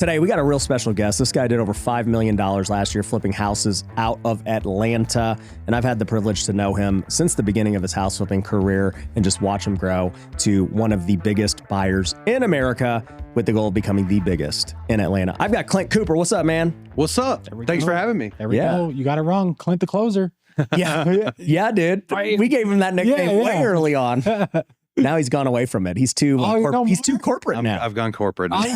Today, we got a real special guest. This guy did over $5 million last year flipping houses out of Atlanta. And I've had the privilege to know him since the beginning of his house flipping career and just watch him grow to one of the biggest buyers in America with the goal of becoming the biggest in Atlanta. I've got Clint Cooper. What's up, man? What's up? Thanks for having me. There we go. You got it wrong. Clint the closer. Yeah, dude. We gave him that nickname way early on. Now he's gone away from it. He's too he's too corporate now. I've gone corporate. I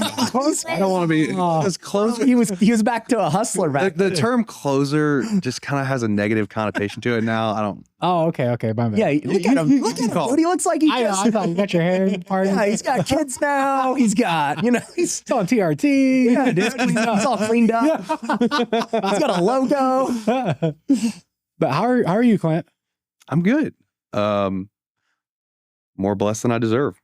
don't want to be as closer. He was back to a hustler back. The term closer just kind of has a negative connotation to it now. I don't. Oh, okay. My bad. Yeah, look at him. Look at him. What he looks like. I thought you got your hair in the party. Yeah, he's got kids now. He's got, he's on TRT. Yeah, dude. He's all cleaned up. He's got a logo. But how are you, Clint? I'm good. More blessed than I deserve.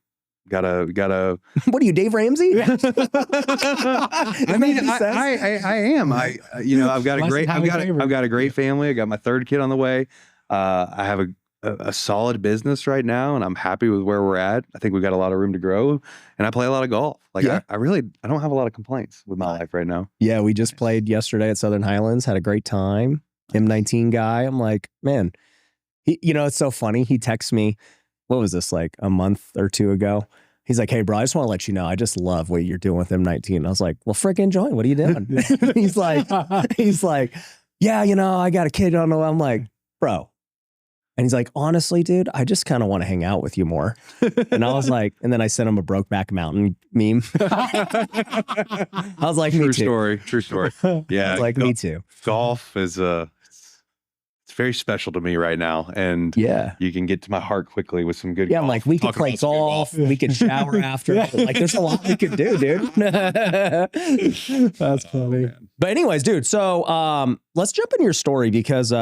Gotta. What are you, Dave Ramsey? I mean, I am. I've got a great family. I got my third kid on the way. I have a solid business right now, and I'm happy with where we're at. I think we've got a lot of room to grow, and I play a lot of golf. I don't have a lot of complaints with my life right now. Yeah, we just played yesterday at Southern Highlands. Had a great time. M19 guy. I'm like, man, it's so funny. He texts me. What was this, like a month or two ago? He's like, hey, bro, I just want to let you know, I just love what you're doing with M19. I was like, well, frickin' join. What are you doing? he's like, yeah, I got a kid on the way. I'm like, bro. And he's like, honestly, dude, I just kind of want to hang out with you more. And I was like, and then I sent him a Brokeback Mountain meme. I was like, me too. True story. Yeah. I was like, me too. Golf is it's very special to me right now, and you can get to my heart quickly with some good. Yeah, golf. I'm like, we could play golf, we could shower after. Like, there's a lot we could do, dude. That's funny. But anyways, dude, so let's jump into your story because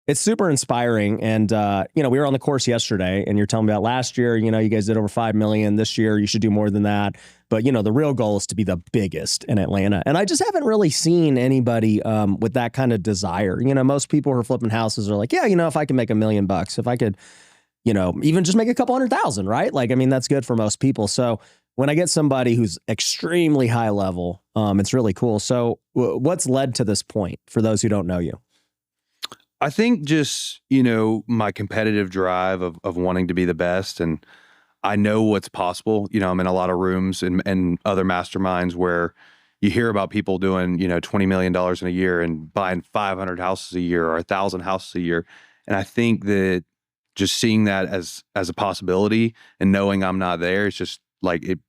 it's super inspiring. And we were on the course yesterday, and you're telling me about last year. You guys did over 5 million. This year, you should do more than that. But the real goal is to be the biggest in Atlanta. And I just haven't really seen anybody with that kind of desire. Most people who are flipping houses are like, yeah, if I can make $1 million, if I could, even just make a couple 100,000, right? Like, I mean, that's good for most people. So when I get somebody who's extremely high level, it's really cool. So what's led to this point for those who don't know you? I think just, my competitive drive of wanting to be the best, and I know what's possible. I'm in a lot of rooms and other masterminds where you hear about people doing, $20 million in a year and buying 500 houses a year or 1,000 houses a year. And I think that just seeing that as a possibility and knowing I'm not there, it's just like, it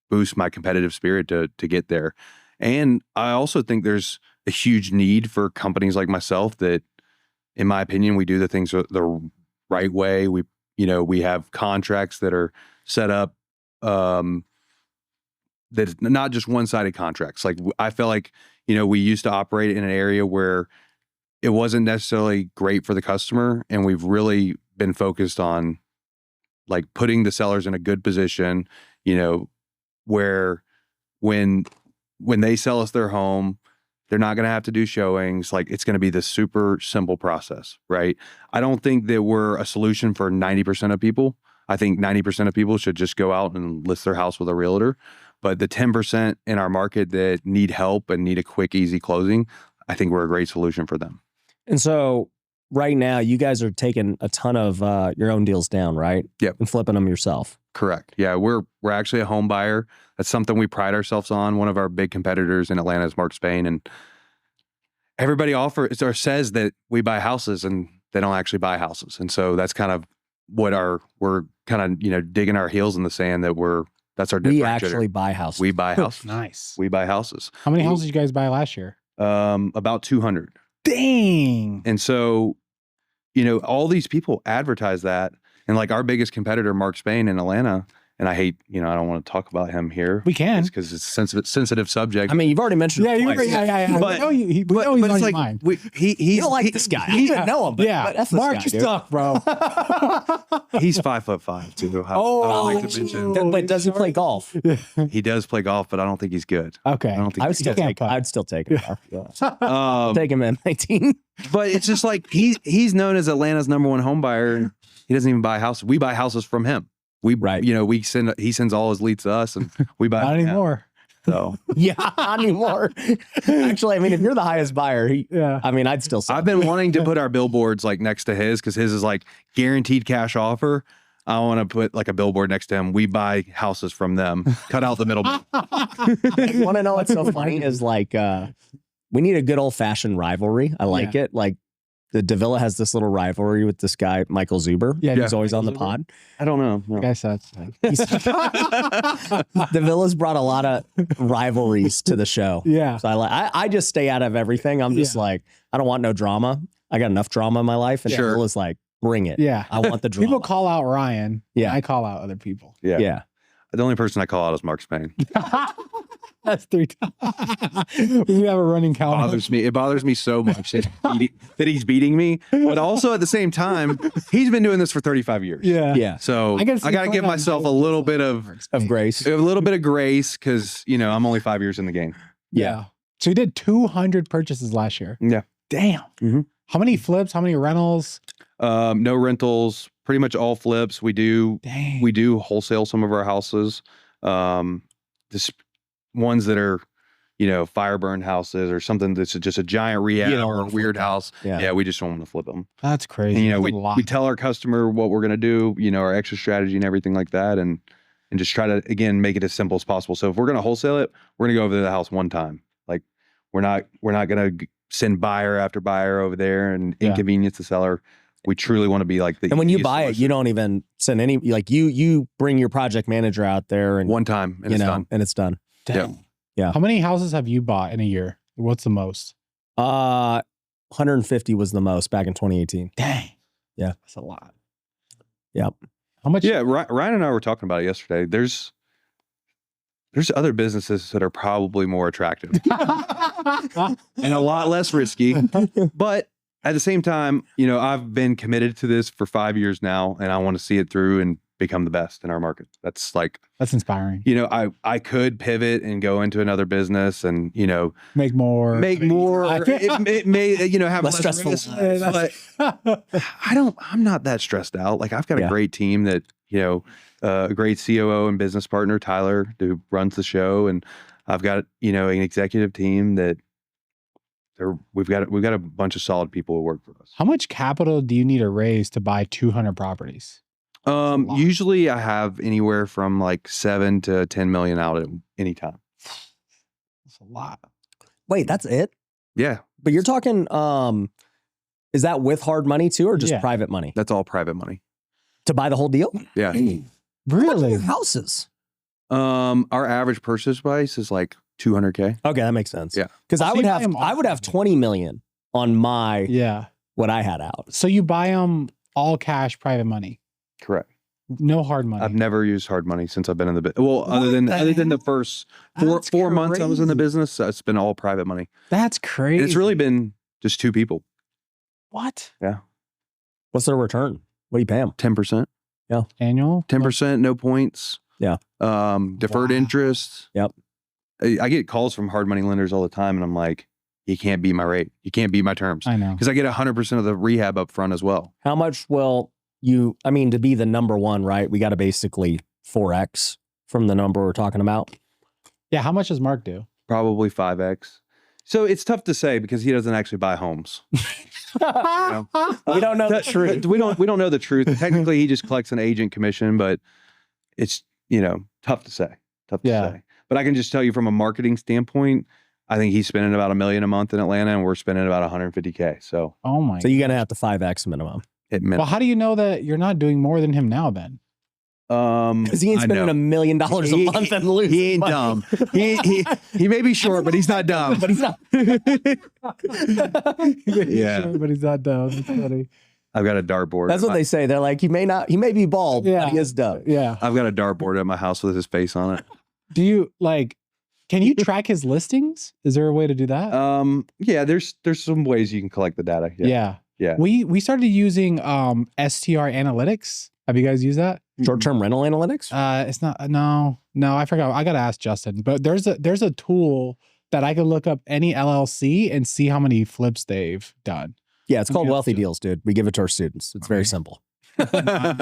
boosts my competitive spirit to get there. And I also think there's a huge need for companies like myself that, in my opinion, we do the things the right way. We have contracts that are set up that's not just one-sided contracts. Like, I feel like, we used to operate in an area where it wasn't necessarily great for the customer. And we've really been focused on like putting the sellers in a good position, where when they sell us their home, they're not going to have to do showings. Like, it's going to be this super simple process, right? I don't think that we're a solution for 90% of people. I think 90% of people should just go out and list their house with a realtor. But the 10% in our market that need help and need a quick, easy closing, I think we're a great solution for them. And so right now, you guys are taking a ton of your own deals down, right? Yep. And flipping them yourself. Correct. Yeah, we're actually a home buyer. That's something we pride ourselves on. One of our big competitors in Atlanta is Mark Spain, and everybody offers or says that we buy houses, and they don't actually buy houses. And so that's kind of what we're kind of digging our heels in the sand. That's our differentiator. We actually buy houses. We buy houses. Nice. We buy houses. How many houses did you guys buy last year? About 200. Dang. And so, all these people advertise that. And like our biggest competitor, Mark Spain in Atlanta, and I hate, I don't want to talk about him here. We can. Because it's a sensitive subject. I mean, you've already mentioned it twice. Yeah. But, we know he's on your mind. You don't like this guy. I didn't know him, but that's Mark, this guy, you suck, bro. He's 5'5" too. I like to mention. But does he play golf? He does play golf, but I don't think he's good. Okay. I don't think I'd still take him. Take him in 19. But it's just like he's known as Atlanta's #1 home buyer, and he doesn't even buy houses. We buy houses from him. He sends all his leads to us, and we buy. Not anymore. So Yeah, not anymore. Actually, I mean, if you're the highest buyer, I mean, I'd still sell. I've been wanting to put our billboards like next to his because his is like guaranteed cash offer. I want to put like a billboard next to him. We buy houses from them. Cut out the middle. You want to know what's so funny is like, we need a good old fashioned rivalry. I like it. Like the Davila has this little rivalry with this guy, Michael Zuber. Yeah, he's always on the pod. I don't know. No. The guy sucks. Davila's brought a lot of rivalries to the show. Yeah. So I just stay out of everything. I'm just like, I don't want no drama. I got enough drama in my life. And Davila's like, bring it. Yeah. I want the drama. People call out Ryan. Yeah. I call out other people. Yeah. The only person I call out is Mark Spain. That's 3 times. We have a running count. It bothers me so much that he's beating me. But also at the same time, he's been doing this for 35 years. Yeah. So I got to give myself a little bit of grace. A little bit of grace because, I'm only 5 years in the game. Yeah. So you did 200 purchases last year. Yeah. Damn. Mm-hmm. How many flips? How many rentals? No rentals, pretty much all flips. We do wholesale some of our houses. Just ones that are, fire burned houses or something that's just a giant rehab or a weird house. Yeah, we just don't want to flip them. That's crazy. And, we tell our customer what we're going to do, our exit strategy and everything like that. And just try to, again, make it as simple as possible. So if we're going to wholesale it, we're going to go over to the house one time. Like we're not going to send buyer after buyer over there and inconvenience the seller. We truly want to be like the. And when you buy it, you don't even send any. Like you bring your project manager out there and one time, and it's done. And it's done. Dang. Yeah. How many houses have you bought in a year? What's the most? 150 was the most back in 2018. Dang. Yeah, that's a lot. Yep. How much? Yeah, Ryan and I were talking about it yesterday. There's other businesses that are probably more attractive and a lot less risky, but. At the same time, I've been committed to this for 5 years now, and I want to see it through and become the best in our market. That's inspiring. I could pivot and go into another business and, make more. It may, have less stressful risk, but I'm not that stressed out. Like I've got a great team that, a great COO and business partner, Tyler, who runs the show. And I've got, an executive team that, we've got a bunch of solid people who work for us. How much capital do you need to raise to buy 200 properties? Usually I have anywhere from like 7 to 10 million out at any time. That's a lot. Wait, that's it? Yeah. But you're talking, is that with hard money too, or just private money? That's all private money. To buy the whole deal? Yeah. Really? Houses. Our average purchase price is like 200K. Okay, that makes sense. Yeah. Because I would have 20 million on my what I had out. So you buy them all cash, private money. Correct. No hard money. I've never used hard money since I've been in the business. Well, other than the first four months I was in the business, it's been all private money. That's crazy. And it's really been just 2 people. What? Yeah. What's their return? What do you pay them? 10%. Yeah. Annual? 10%, no points. Yeah. Deferred interest. Yep. I get calls from hard money lenders all the time, and I'm like, you can't beat my rate. You can't beat my terms. I know. Because I get 100% of the rehab up front as well. How much will you, to be the number one, right? We got to basically 4X from the number we're talking about. Yeah. How much does Mark do? Probably 5X. So it's tough to say because he doesn't actually buy homes. We don't know the truth. We don't know the truth. Technically, he just collects an agent commission, but it's, tough to say. Tough to say. But I can just tell you from a marketing standpoint, I think he's spending about $1 million a month in Atlanta, and we're spending about 150K. So, so you're gonna have to 5X minimum. Well, how do you know that you're not doing more than him now then? Because he ain't spending $1 million a month and losing. He ain't dumb. He may be short, but he's not dumb. But he's not. Yeah, sure, but he's not dumb. That's funny. I've got a dartboard. That's what they say. They're like, he may be bald, but he is dumb. Yeah. I've got a dartboard at my house with his face on it. Do you can you track his listings? Is there a way to do that? Yeah, there's some ways you can collect the data. Yeah. Yeah. We started using STR analytics. Have you guys used that? Short-term rental analytics? It's not no, I forgot. I gotta ask Justin. But there's a tool that I can look up any LLC and see how many flips they've done. Yeah, it's called Wealthy Deals, dude. We give it to our students. It's very simple.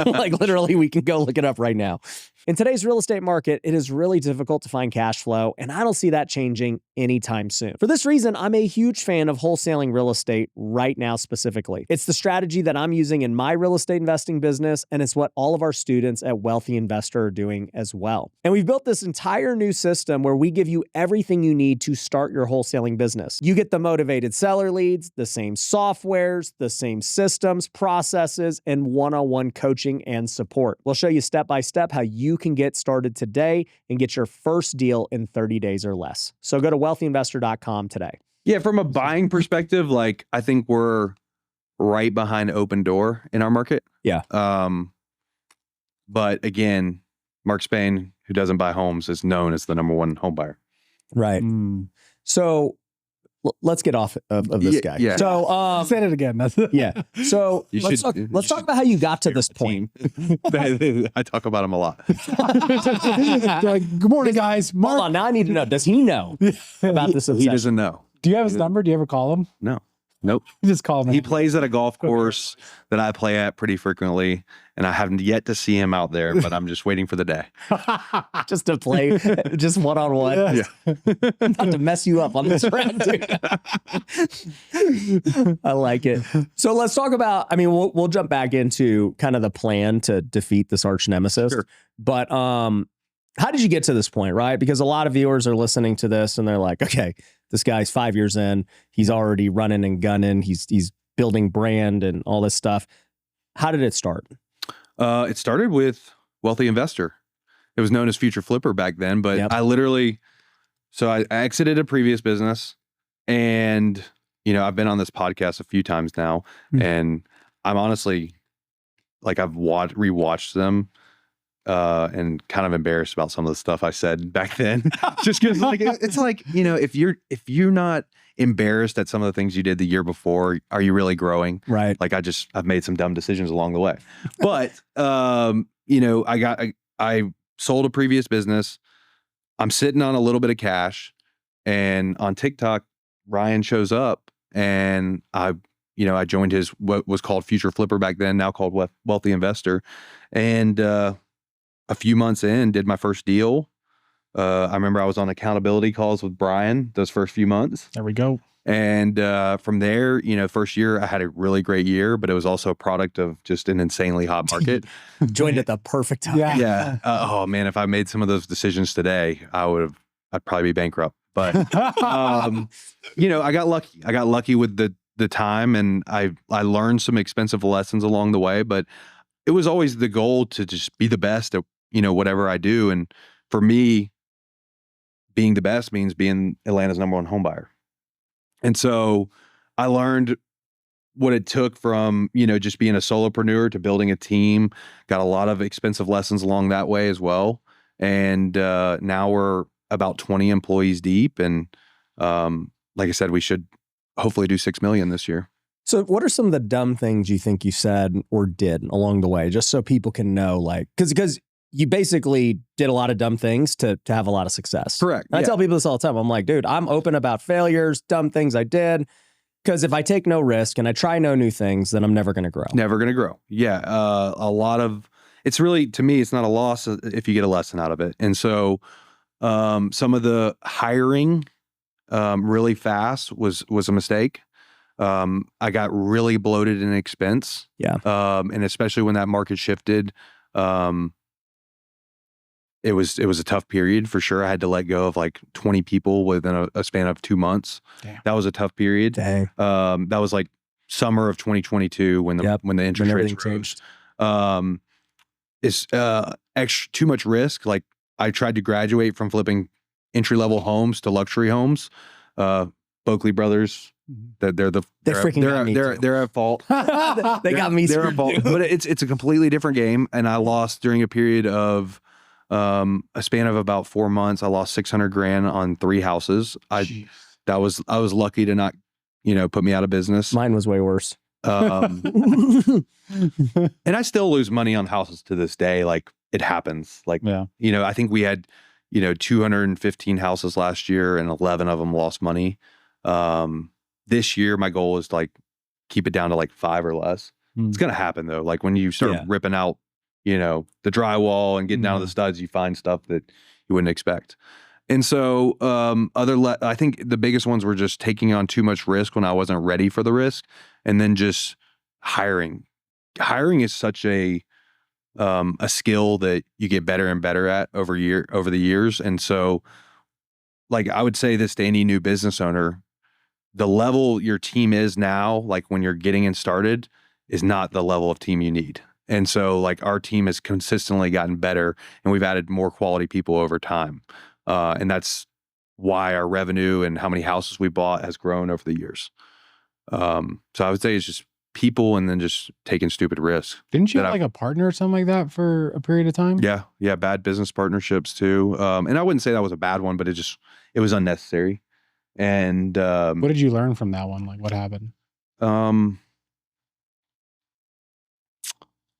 Like literally, we can go look it up right now. In today's real estate market, it is really difficult to find cash flow, and I don't see that changing anytime soon. For this reason, I'm a huge fan of wholesaling real estate right now specifically. It's the strategy that I'm using in my real estate investing business, and it's what all of our students at Wealthy Investor are doing as well. And we've built this entire new system where we give you everything you need to start your wholesaling business. You get the motivated seller leads, the same softwares, the same systems, processes, and one-on-one coaching and support. We'll show you step-by-step how you can get started today and get your first deal in 30 days or less. So go to wealthyinvestor.com today. Yeah, from a buying perspective, like I think we're right behind Open Door in our market. Yeah. But again, Mark Spain, who doesn't buy homes, is known as the number one home buyer. Right. So let's get off of this guy. Yeah. So Say it again. yeah. So You let's should- talk about how you got to this point. I talk about him a lot. They're like, good morning, guys. Hold Mark, on. Now I need to know. Does he know about this He obsession? doesn't know. do you have his number? Do you ever call him? No. Nope. You just call him. He plays at a golf course that I play at pretty frequently, and I haven't yet to see him out there, but I'm just waiting for the day. Just to play, just one-on-one. Yeah. Not to mess you up on this round, dude. I like it. So let's talk about, I mean, we'll jump back into kind of the plan to defeat this arch nemesis. Sure. But how did you get to this point, right? Because a lot of viewers are listening to this and they're like, okay, this guy's 5 years in, he's already running and gunning, he's building brand and all this stuff. How did it start? It started with Wealthy Investor. It was known as Future Flipper back then, but Yep. I literally, so I exited a previous business, and I've been on this podcast a few times now, and I'm honestly, like, I've rewatched them, and kind of embarrassed about some of the stuff I said back then. Just because, like, it's like, if you're not embarrassed at some of the things you did the year before, are you really growing? Right. Like, I've made some dumb decisions along the way. But I sold a previous business. I'm sitting on a little bit of cash, and on TikTok, Ryan shows up, and I joined his, what was called Future Flipper back then, now called Wealthy Investor. And a few months in, did my first deal. I remember I was on accountability calls with Brian those first few months. There we go. And from there, first year I had a really great year, but it was also a product of just an insanely hot market. Joined at the perfect time. Yeah. Yeah. Oh man, if I made some of those decisions today, I'd probably be bankrupt. But I got lucky. I got lucky with the time, and I learned some expensive lessons along the way. But it was always the goal to just be the best at whatever I do. And for me, being the best means being Atlanta's number one home buyer. And so I learned what it took from, just being a solopreneur to building a team, got a lot of expensive lessons along that way as well. And now we're about 20 employees deep. And like I said, we should hopefully do 6 million this year. So what are some of the dumb things you think you said or did along the way, just so people can know, like, because you basically did a lot of dumb things to have a lot of success. Correct. And I tell people this all the time. I'm like, dude, I'm open about failures, dumb things I did. Because if I take no risk and I try no new things, then I'm never going to grow. Never going to grow. Yeah. A lot of, it's really, to me, it's not a loss if you get a lesson out of it. And so some of the hiring really fast was a mistake. I got really bloated in expense. Yeah. And especially when that market shifted, it was a tough period for sure. I had to let go of like 20 people within a span of 2 months. Damn. That was a tough period. Dang. That was like summer of 2022 when the interest rates changed. It's extra too much risk. Like, I tried to graduate from flipping entry level homes to luxury homes. Boakley Brothers, they're at fault. They got me. They're at fault. But it's a completely different game. And I lost during a period of a span of about 4 months. I lost $600,000 on 3 houses. I was lucky to not, put me out of business. Mine was way worse. And I still lose money on houses to this day. Like, it happens. Like, I think we had, 215 houses last year, and 11 of them lost money. This year, my goal is to, like, keep it down to like 5 or less. It's going to happen though. Like when you start ripping out, the drywall and getting down to the studs, you find stuff that you wouldn't expect. And so I think the biggest ones were just taking on too much risk when I wasn't ready for the risk, and then just hiring. Hiring is such a skill that you get better and better at over the years. And so, like, I would say this to any new business owner, the level your team is now, like when you're getting in started, is not the level of team you need. And so, like, our team has consistently gotten better, and we've added more quality people over time. And that's why our revenue and how many houses we bought has grown over the years. So I would say it's just people, and then just taking stupid risks. Didn't you have like a partner or something like that for a period of time? Yeah. Bad business partnerships too. And I wouldn't say that was a bad one, but it was unnecessary. And what did you learn from that one? Like, what happened?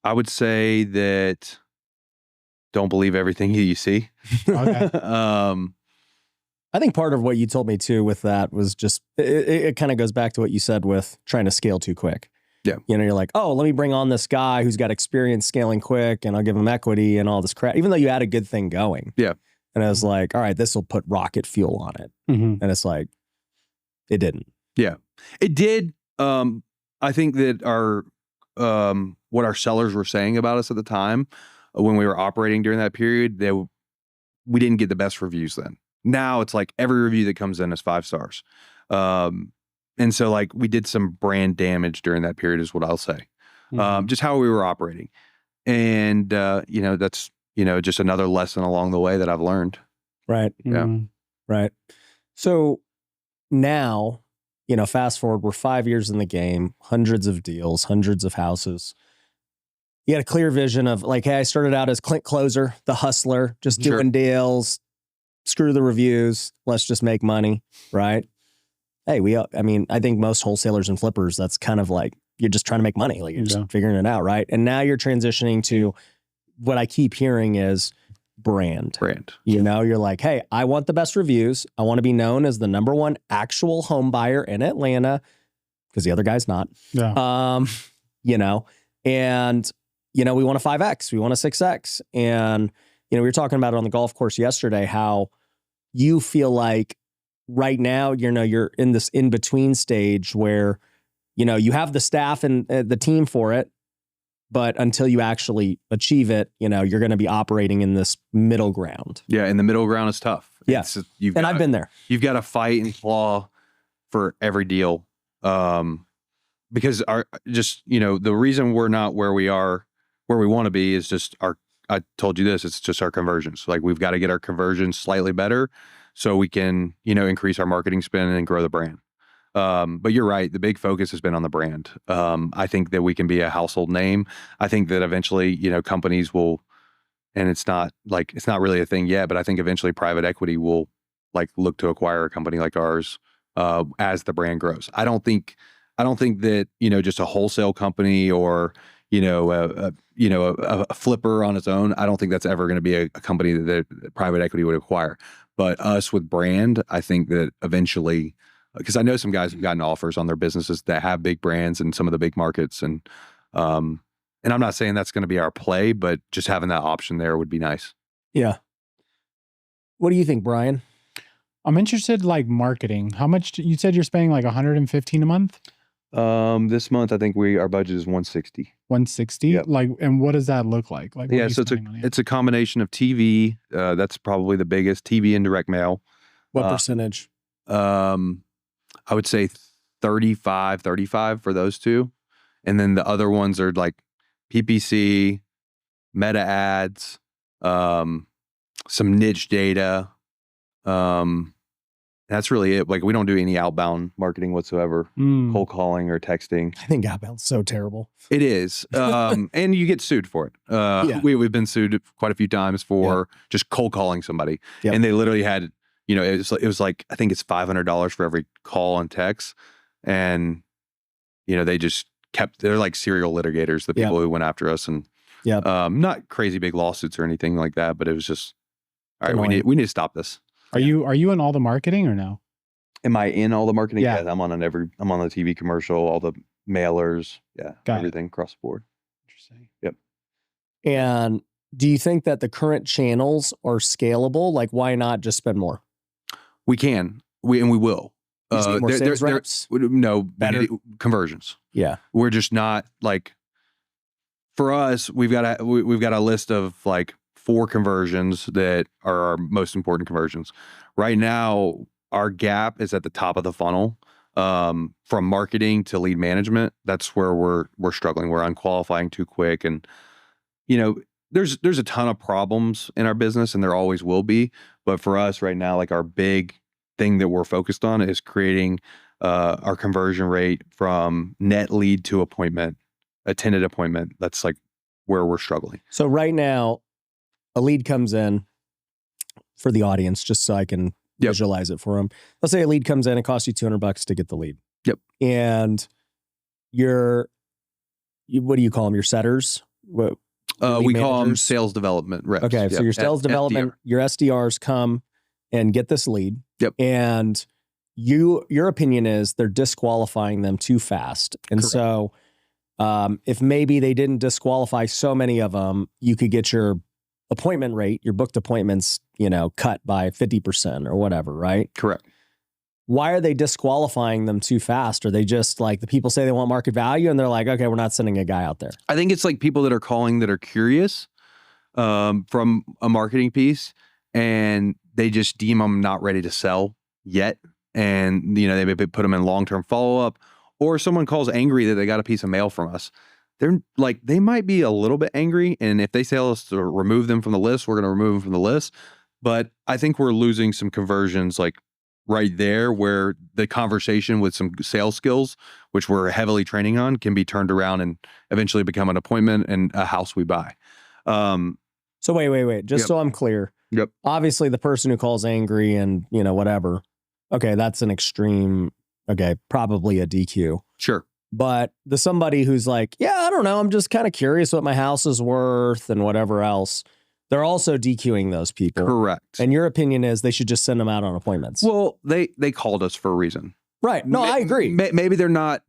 I would say that don't believe everything you see. Okay. I think part of what you told me too with that was just, it kind of goes back to what you said with trying to scale too quick. Yeah. You're like, oh, let me bring on this guy who's got experience scaling quick, and I'll give him equity and all this crap, even though you had a good thing going. Yeah. And I was like, all right, this will put rocket fuel on it. And it's like, it didn't. Yeah, it did. I think that what our sellers were saying about us at the time, when we were operating during that period, we didn't get the best reviews then. Now it's like every review that comes in is 5 stars. And so, like, we did some brand damage during that period is what I'll say. Just how we were operating. And, that's, just another lesson along the way that I've learned. Right. Yeah. Right. So now, fast forward, we're 5 years in the game, hundreds of deals, hundreds of houses. You had a clear vision of like, hey, I started out as Clint Closer, the hustler, just doing deals, screw the reviews, let's just make money, right? Hey, I think most wholesalers and flippers, that's kind of like, you're just trying to make money. Like, you're just figuring it out, right? And now you're transitioning to what I keep hearing is brand. You're like, hey, I want the best reviews. I want to be known as the #1 actual home buyer in Atlanta, because the other guy's not. Yeah. And, we want a 5X, we want a 6X. And, we were talking about it on the golf course yesterday, how you feel like right now, you're in this in-between stage where, you have the staff and the team for it, but until you actually achieve it, you're going to be operating in this middle ground. Yeah, and the middle ground is tough. Yes, I've been there. You've got to fight and claw for every deal, because the reason we're not where we want to be is just I told you this, it's just our conversions. Like, we've got to get our conversions slightly better so we can, increase our marketing spend and grow the brand. But you're right. The big focus has been on the brand. I think that we can be a household name. I think that eventually, companies will, and it's not really a thing yet, but I think eventually private equity will look to acquire a company like ours, as the brand grows. I don't think that, just a wholesale company or, a flipper on its own, I don't think that's ever going to be a company that private equity would acquire. But us with brand, I think that eventually, because I know some guys have gotten offers on their businesses that have big brands in some of the big markets. And I'm not saying that's going to be our play, but just having that option there would be nice. Yeah. What do you think, Brian? I'm interested, like, marketing. How much you said you're spending, like, $115 a month? This month, I think our budget is $160. $160? Yep. Like, and what does that look like? Like, yeah, so it's a combination of TV. That's probably the biggest, TV and direct mail. What percentage? I would say 35 for those two. And then the other ones are like PPC, meta ads, some niche data. That's really it. Like, we don't do any outbound marketing whatsoever, cold calling or texting. I think outbound's so terrible. It is. And you get sued for it. We've been sued quite a few times for just cold calling somebody. Yep. And they literally had, it was like, I think it's $500 for every call and text. And, they just they're like serial litigators, the people who went after us, and not crazy big lawsuits or anything like that, but it was just, all right, we need to stop this. Are you in all the marketing or no? Am I in all the marketing? Yeah. I'm on the TV commercial, all the mailers, Got it. everything across the board. Interesting. Yep. And do you think that the current channels are scalable? Like, why not just spend more? We can, we will. You just need more sales reps? No, Better conversions. Yeah. We're just not like, for us, we've got a list of like 4 conversions that are our most important conversions. Right now, our gap is at the top of the funnel. From marketing to lead management, that's where we're struggling. We're unqualifying too quick, and there's a ton of problems in our business, and there always will be. But for us right now, like our big thing that we're focused on is creating our conversion rate from net lead to appointment, attended appointment. That's like where we're struggling. So right now, a lead comes in for the audience, just so I can visualize it for them. Let's say a lead comes in, it costs you $200 to get the lead. Yep. And what do you call them? Your setters? We call them sales development reps. Okay. Yep. So your sales development, your SDRs come and get this lead. Yep. And your opinion is they're disqualifying them too fast. And Correct. so if maybe they didn't disqualify so many of them, you could get your appointment rate, your booked appointments, cut by 50% or whatever, right? Correct. Why are they disqualifying them too fast? Are they just like, the people say they want market value and they're like, okay, we're not sending a guy out there? I think it's like people that are calling that are curious from a marketing piece, and they just deem them not ready to sell yet. And, they maybe put them in long-term follow-up, or someone calls angry that they got a piece of mail from us. They're like, they might be a little bit angry. And if they tell us to remove them from the list, we're going to remove them from the list. But I think we're losing some conversions like right there, where the conversation with some sales skills, which we're heavily training on, can be turned around and eventually become an appointment and a house we buy. So wait. Just so I'm clear. Yep. Obviously the person who calls angry and, whatever. Okay. That's an extreme. Okay. Probably a DQ. Sure. But somebody who's like, yeah, I don't know, I'm just kind of curious what my house is worth and whatever else. They're also DQing those people. Correct. And your opinion is they should just send them out on appointments. Well, they called us for a reason. Right. No, I agree. Maybe they're not,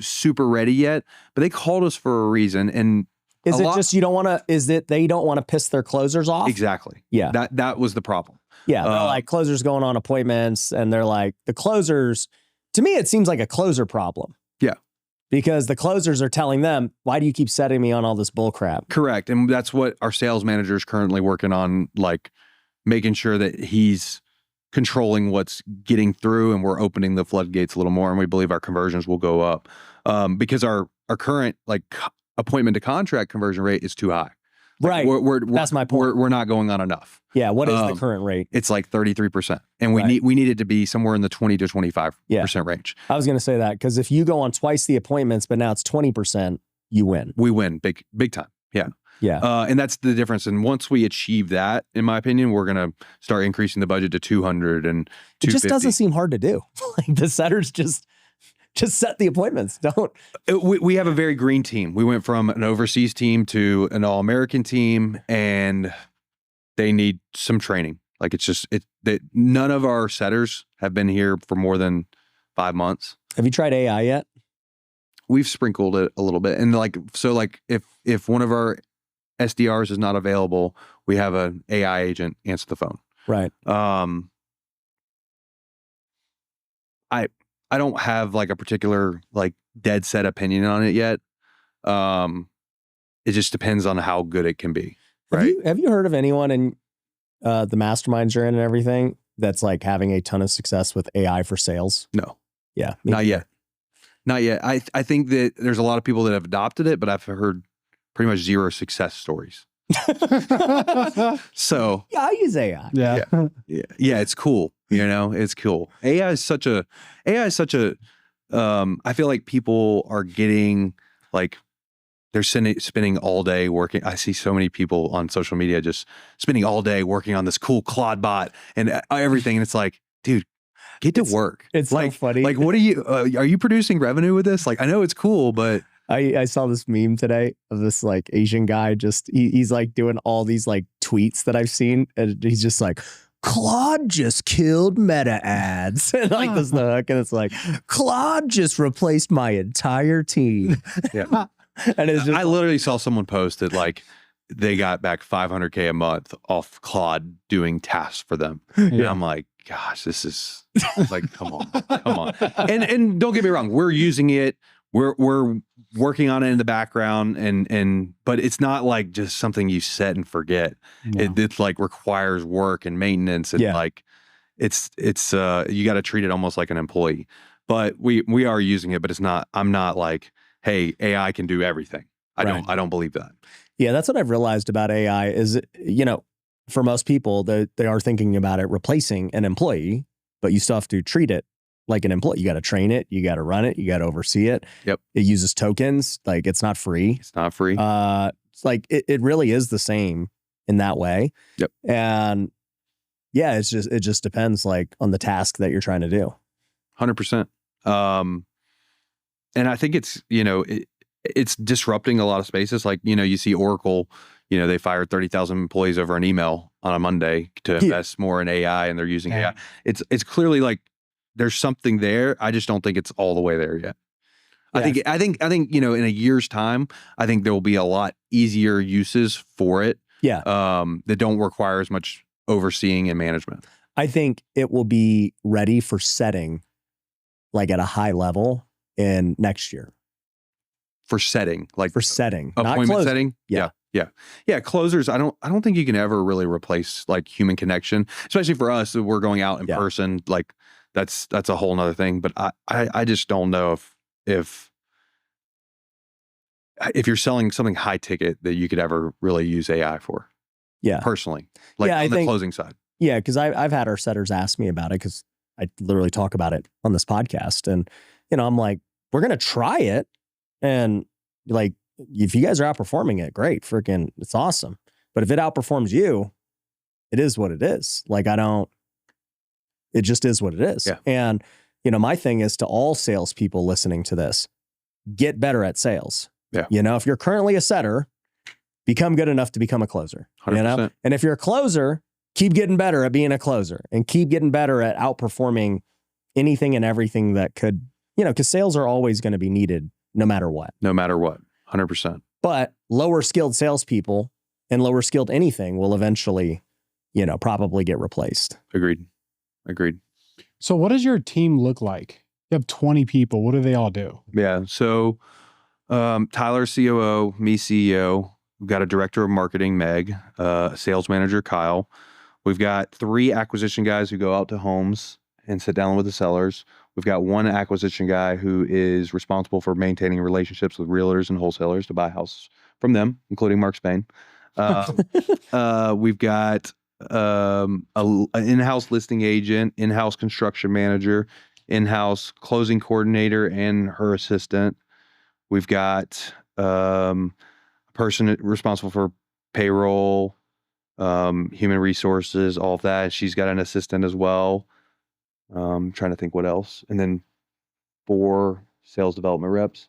super ready yet, but they called us for a reason. And is it just they don't want to piss their closers off? Exactly. Yeah. That was the problem. Yeah. They're like, closers going on appointments, and they're like, the closers, to me, it seems like a closer problem. Yeah. Because the closers are telling them, why do you keep setting me on all this bull crap? Correct. And that's what our sales manager is currently working on, like making sure that he's controlling what's getting through, and we're opening the floodgates a little more. And we believe our conversions will go up because our current appointment to contract conversion rate is too high. Right. That's my point. We're not going on enough. Yeah. What is the current rate? It's like 33%. And we need it to be somewhere in the 20 to 25% range. I was going to say that because if you go on twice the appointments, but now it's 20%, you win. We win big time. Yeah. Yeah. And that's the difference. And once we achieve that, in my opinion, we're going to start increasing the budget to 200 and 250. It just doesn't seem hard to do. Like the setters just set the appointments. We have a very green team. We went from an overseas team to an all-American team, and they need some training. Like none of our setters have been here for more than 5 months. Have you tried AI yet? We've sprinkled it a little bit. And if one of our SDRs is not available, we have an AI agent answer the phone. Right. I don't have like a particular dead set opinion on it yet. It just depends on how good it can be. Right. Have you heard of anyone in the masterminds you're in and everything that's like having a ton of success with AI for sales? No. Yeah. Not yet. I think that there's a lot of people that have adopted it, but I've heard pretty much zero success stories. So yeah, I use AI. Yeah, it's cool. It's cool. AI is such a I feel like people are getting they're spending all day working. I see so many people on social media just spending all day working on this cool Claude bot and everything. And it's like, dude, get to work. It's so funny. Like, what are you producing revenue with this? Like, I know it's cool, but I saw this meme today of this Asian guy he's doing all these tweets that I've seen, and he's just like, Claude just killed Meta ads. And like this the hook, and it's like, Claude just replaced my entire team. Yeah. And it's just, I literally saw someone post that like they got back $500K a month off Claude doing tasks for them. And I'm like, gosh, this is like, come on. And don't get me wrong, we're using it. We're working on it in the background, but it's not like just something you set and forget. No. It's like requires work and maintenance, and like it's you got to treat it almost like an employee. But we are using it, but it's not. I'm not like, hey, AI can do everything. I don't believe that. Yeah, that's what I've realized about AI is, for most people, they are thinking about it replacing an employee, but you still have to treat it like an employee. You got to train it, you got to run it, you got to oversee it. Yep. It uses tokens. Like, it's not free. It's not free. It's like it really is the same in that way. Yep. And yeah, it just depends like on the task that you're trying to do. 100%. And I think it's, it's disrupting a lot of spaces. Like, you see Oracle, they fired 30,000 employees over an email on a Monday to invest more in AI, and they're using AI. It's clearly like there's something there. I just don't think it's all the way there yet. Yeah. I think in a year's time, I think there will be a lot easier uses for it. Yeah. That don't require as much overseeing and management. I think it will be ready for setting like at a high level in next year. For setting, like for setting, appointment setting. Yeah. Closers. I don't think you can ever really replace like human connection, especially for us. We're going out in person. Like that's a whole nother thing. But I just don't know if you're selling something high ticket that you could ever really use AI for. Yeah. Personally. Like on the closing side. Yeah. Cause I've had our setters ask me about it, because I literally talk about it on this podcast. And, I'm like, we're going to try it. And like, if you guys are outperforming it, great. Freaking, it's awesome. But if it outperforms you, it is what it is. Like, it just is what it is. Yeah. And, my thing is to all salespeople listening to this, get better at sales. Yeah. If you're currently a setter, become good enough to become a closer. 100%. And if you're a closer, keep getting better at being a closer, and keep getting better at outperforming anything and everything that could, because sales are always going to be needed no matter what. 100%. But lower skilled salespeople and lower skilled anything will eventually, probably get replaced. Agreed. So what does your team look like? You have 20 people. What do they all do? Yeah. So Tyler, COO, me, CEO. We've got a director of marketing, Meg, a sales manager, Kyle. We've got 3 acquisition guys who go out to homes and sit down with the sellers. We've got 1 acquisition guy who is responsible for maintaining relationships with realtors and wholesalers to buy houses from them, including Mark Spain. We've got an in-house listing agent, in-house construction manager, in-house closing coordinator, and her assistant. We've got a person responsible for payroll, human resources, all of that. She's got an assistant as well. Trying to think what else. And then 4 sales development reps.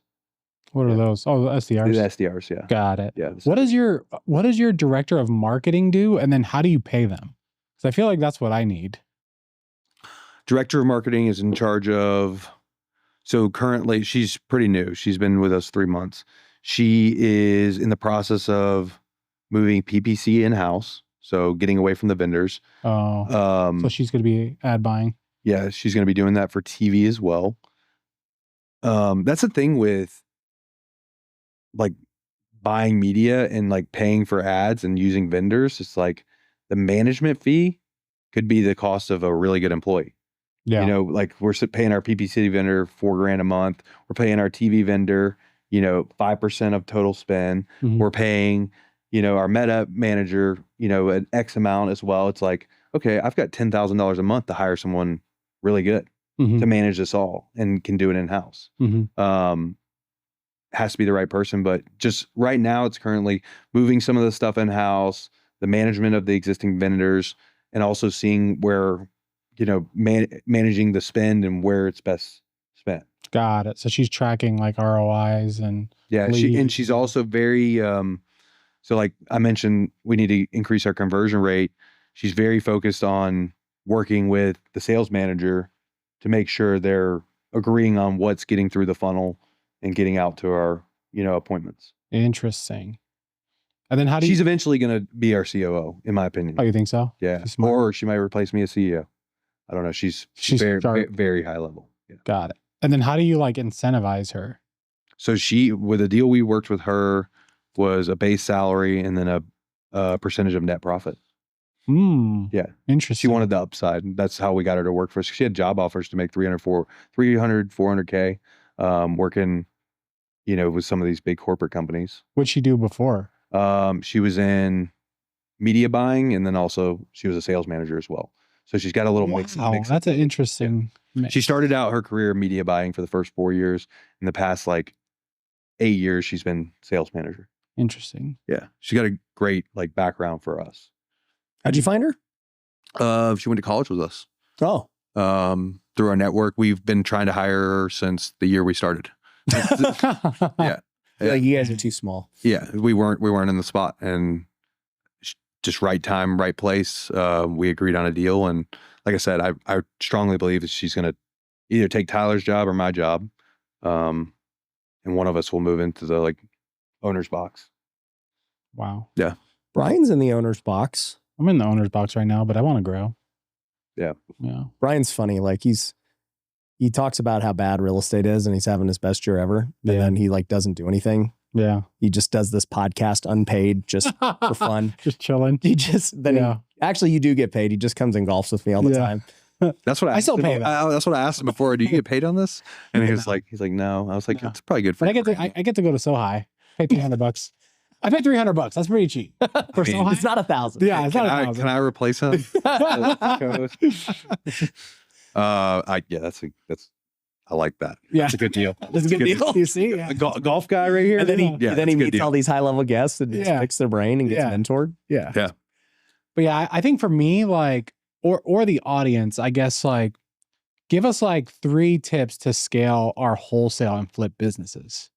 What are those? Oh, the SDRs. The SDRs, yeah. Got it. Yeah. What does your director of marketing do? And then how do you pay them? Because I feel like that's what I need. Director of marketing is in charge of, so currently she's pretty new. She's been with us 3 months. She is in the process of moving PPC in-house. So getting away from the vendors. Oh, so she's going to be ad buying. Yeah, she's going to be doing that for TV as well. That's the thing with like buying media and like paying for ads and using vendors. It's like the management fee could be the cost of a really good employee. Yeah. Like we're paying our PPC vendor $4,000 a month. We're paying our TV vendor, 5% of total spend. Mm-hmm. We're paying, our Meta manager, an X amount as well. It's like, okay, I've got $10,000 a month to hire someone really good to manage this all and can do it in-house. Has to be the right person, but just right now it's currently moving some of the stuff in-house, the management of the existing vendors, and also seeing where, managing the spend and where it's best spent. Got it. So she's tracking like ROIs and she's also very, so like I mentioned, we need to increase our conversion rate. she's very focused on working with the sales manager to make sure they're agreeing on what's getting through the funnel and getting out to our, appointments. Interesting. And then how do She's you? eventually going to be our COO, in my opinion. Oh, you think so? Yeah. She's smart. Or she might replace me as CEO. I don't know. She's very, sharp. very high level. Yeah. Got it. And then how do you like incentivize her? So with the deal we worked with her was a base salary and then a percentage of net profit. Yeah. Interesting. She wanted the upside. That's how we got her to work for us. She had job offers to make 400K, working, with some of these big corporate companies. What'd she do before? She was in media buying, and then also she was a sales manager as well. So she's got a little mix. That's an interesting mix. She started out her career in media buying for the first 4 years. In the past, 8 years, she's been sales manager. Interesting. Yeah. She's got a great background for us. How'd you find her? She went to college with us. Oh, Through our network. We've been trying to hire her since the year we started. Yeah. like you guys are too small. Yeah, we weren't in the spot, and just right time, right place. We agreed on a deal, and like I said, I strongly believe that she's going to either take Tyler's job or my job, and one of us will move into the owner's box. Wow. Yeah, Brian's in the owner's box. I'm in the owner's box right now, but I want to grow. Yeah. Brian's funny. He talks about how bad real estate is and he's having his best year ever. And then he doesn't do anything. Yeah. He just does this podcast unpaid just for fun. Just chilling. Actually you do get paid. He just comes and golfs with me all the time. That's what I still pay that. That's what I asked him before. Do you get paid on this? And he was like, no. I was like, it's probably good for but I get to go to SoHi. Pay $300. I paid $300. That's pretty cheap. For SoHi? It's not 1,000. Yeah, it's not 1,000. Can I replace him? I like that. Yeah. It's a good deal. That's a good deal. You see? A golf guy right here. And then he meets all these high level guests and just picks their brain and gets mentored. Yeah. Yeah. But yeah, I think for me, or the audience, I guess, give us 3 tips to scale our wholesale and flip businesses.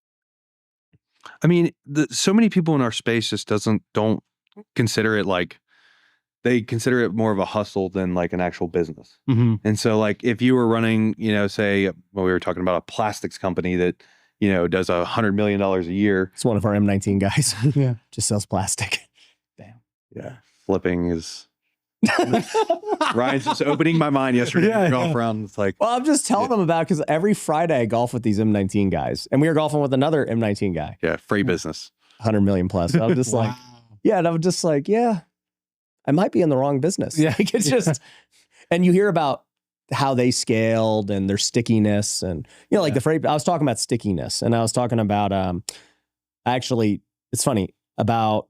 I mean, so many people in our space just don't consider it they consider it more of a hustle than an actual business. Mm-hmm. And so if you were running, say, we were talking about a plastics company that, does $100 million a year. It's one of our M19 guys. Yeah. Just sells plastic. Damn. Yeah. Flipping is Ryan's just opening my mind yesterday. Golf around. It's well, I'm just telling them about, because every Friday I golf with these M19 guys, and we were golfing with another M19 guy. Yeah. Free business. 100 million plus. So I'm just Wow. and I'm just I might be in the wrong business. Yeah. It's just, and you hear about how they scaled and their stickiness and, the freight, I was talking about stickiness, and I was talking about, actually, it's funny, about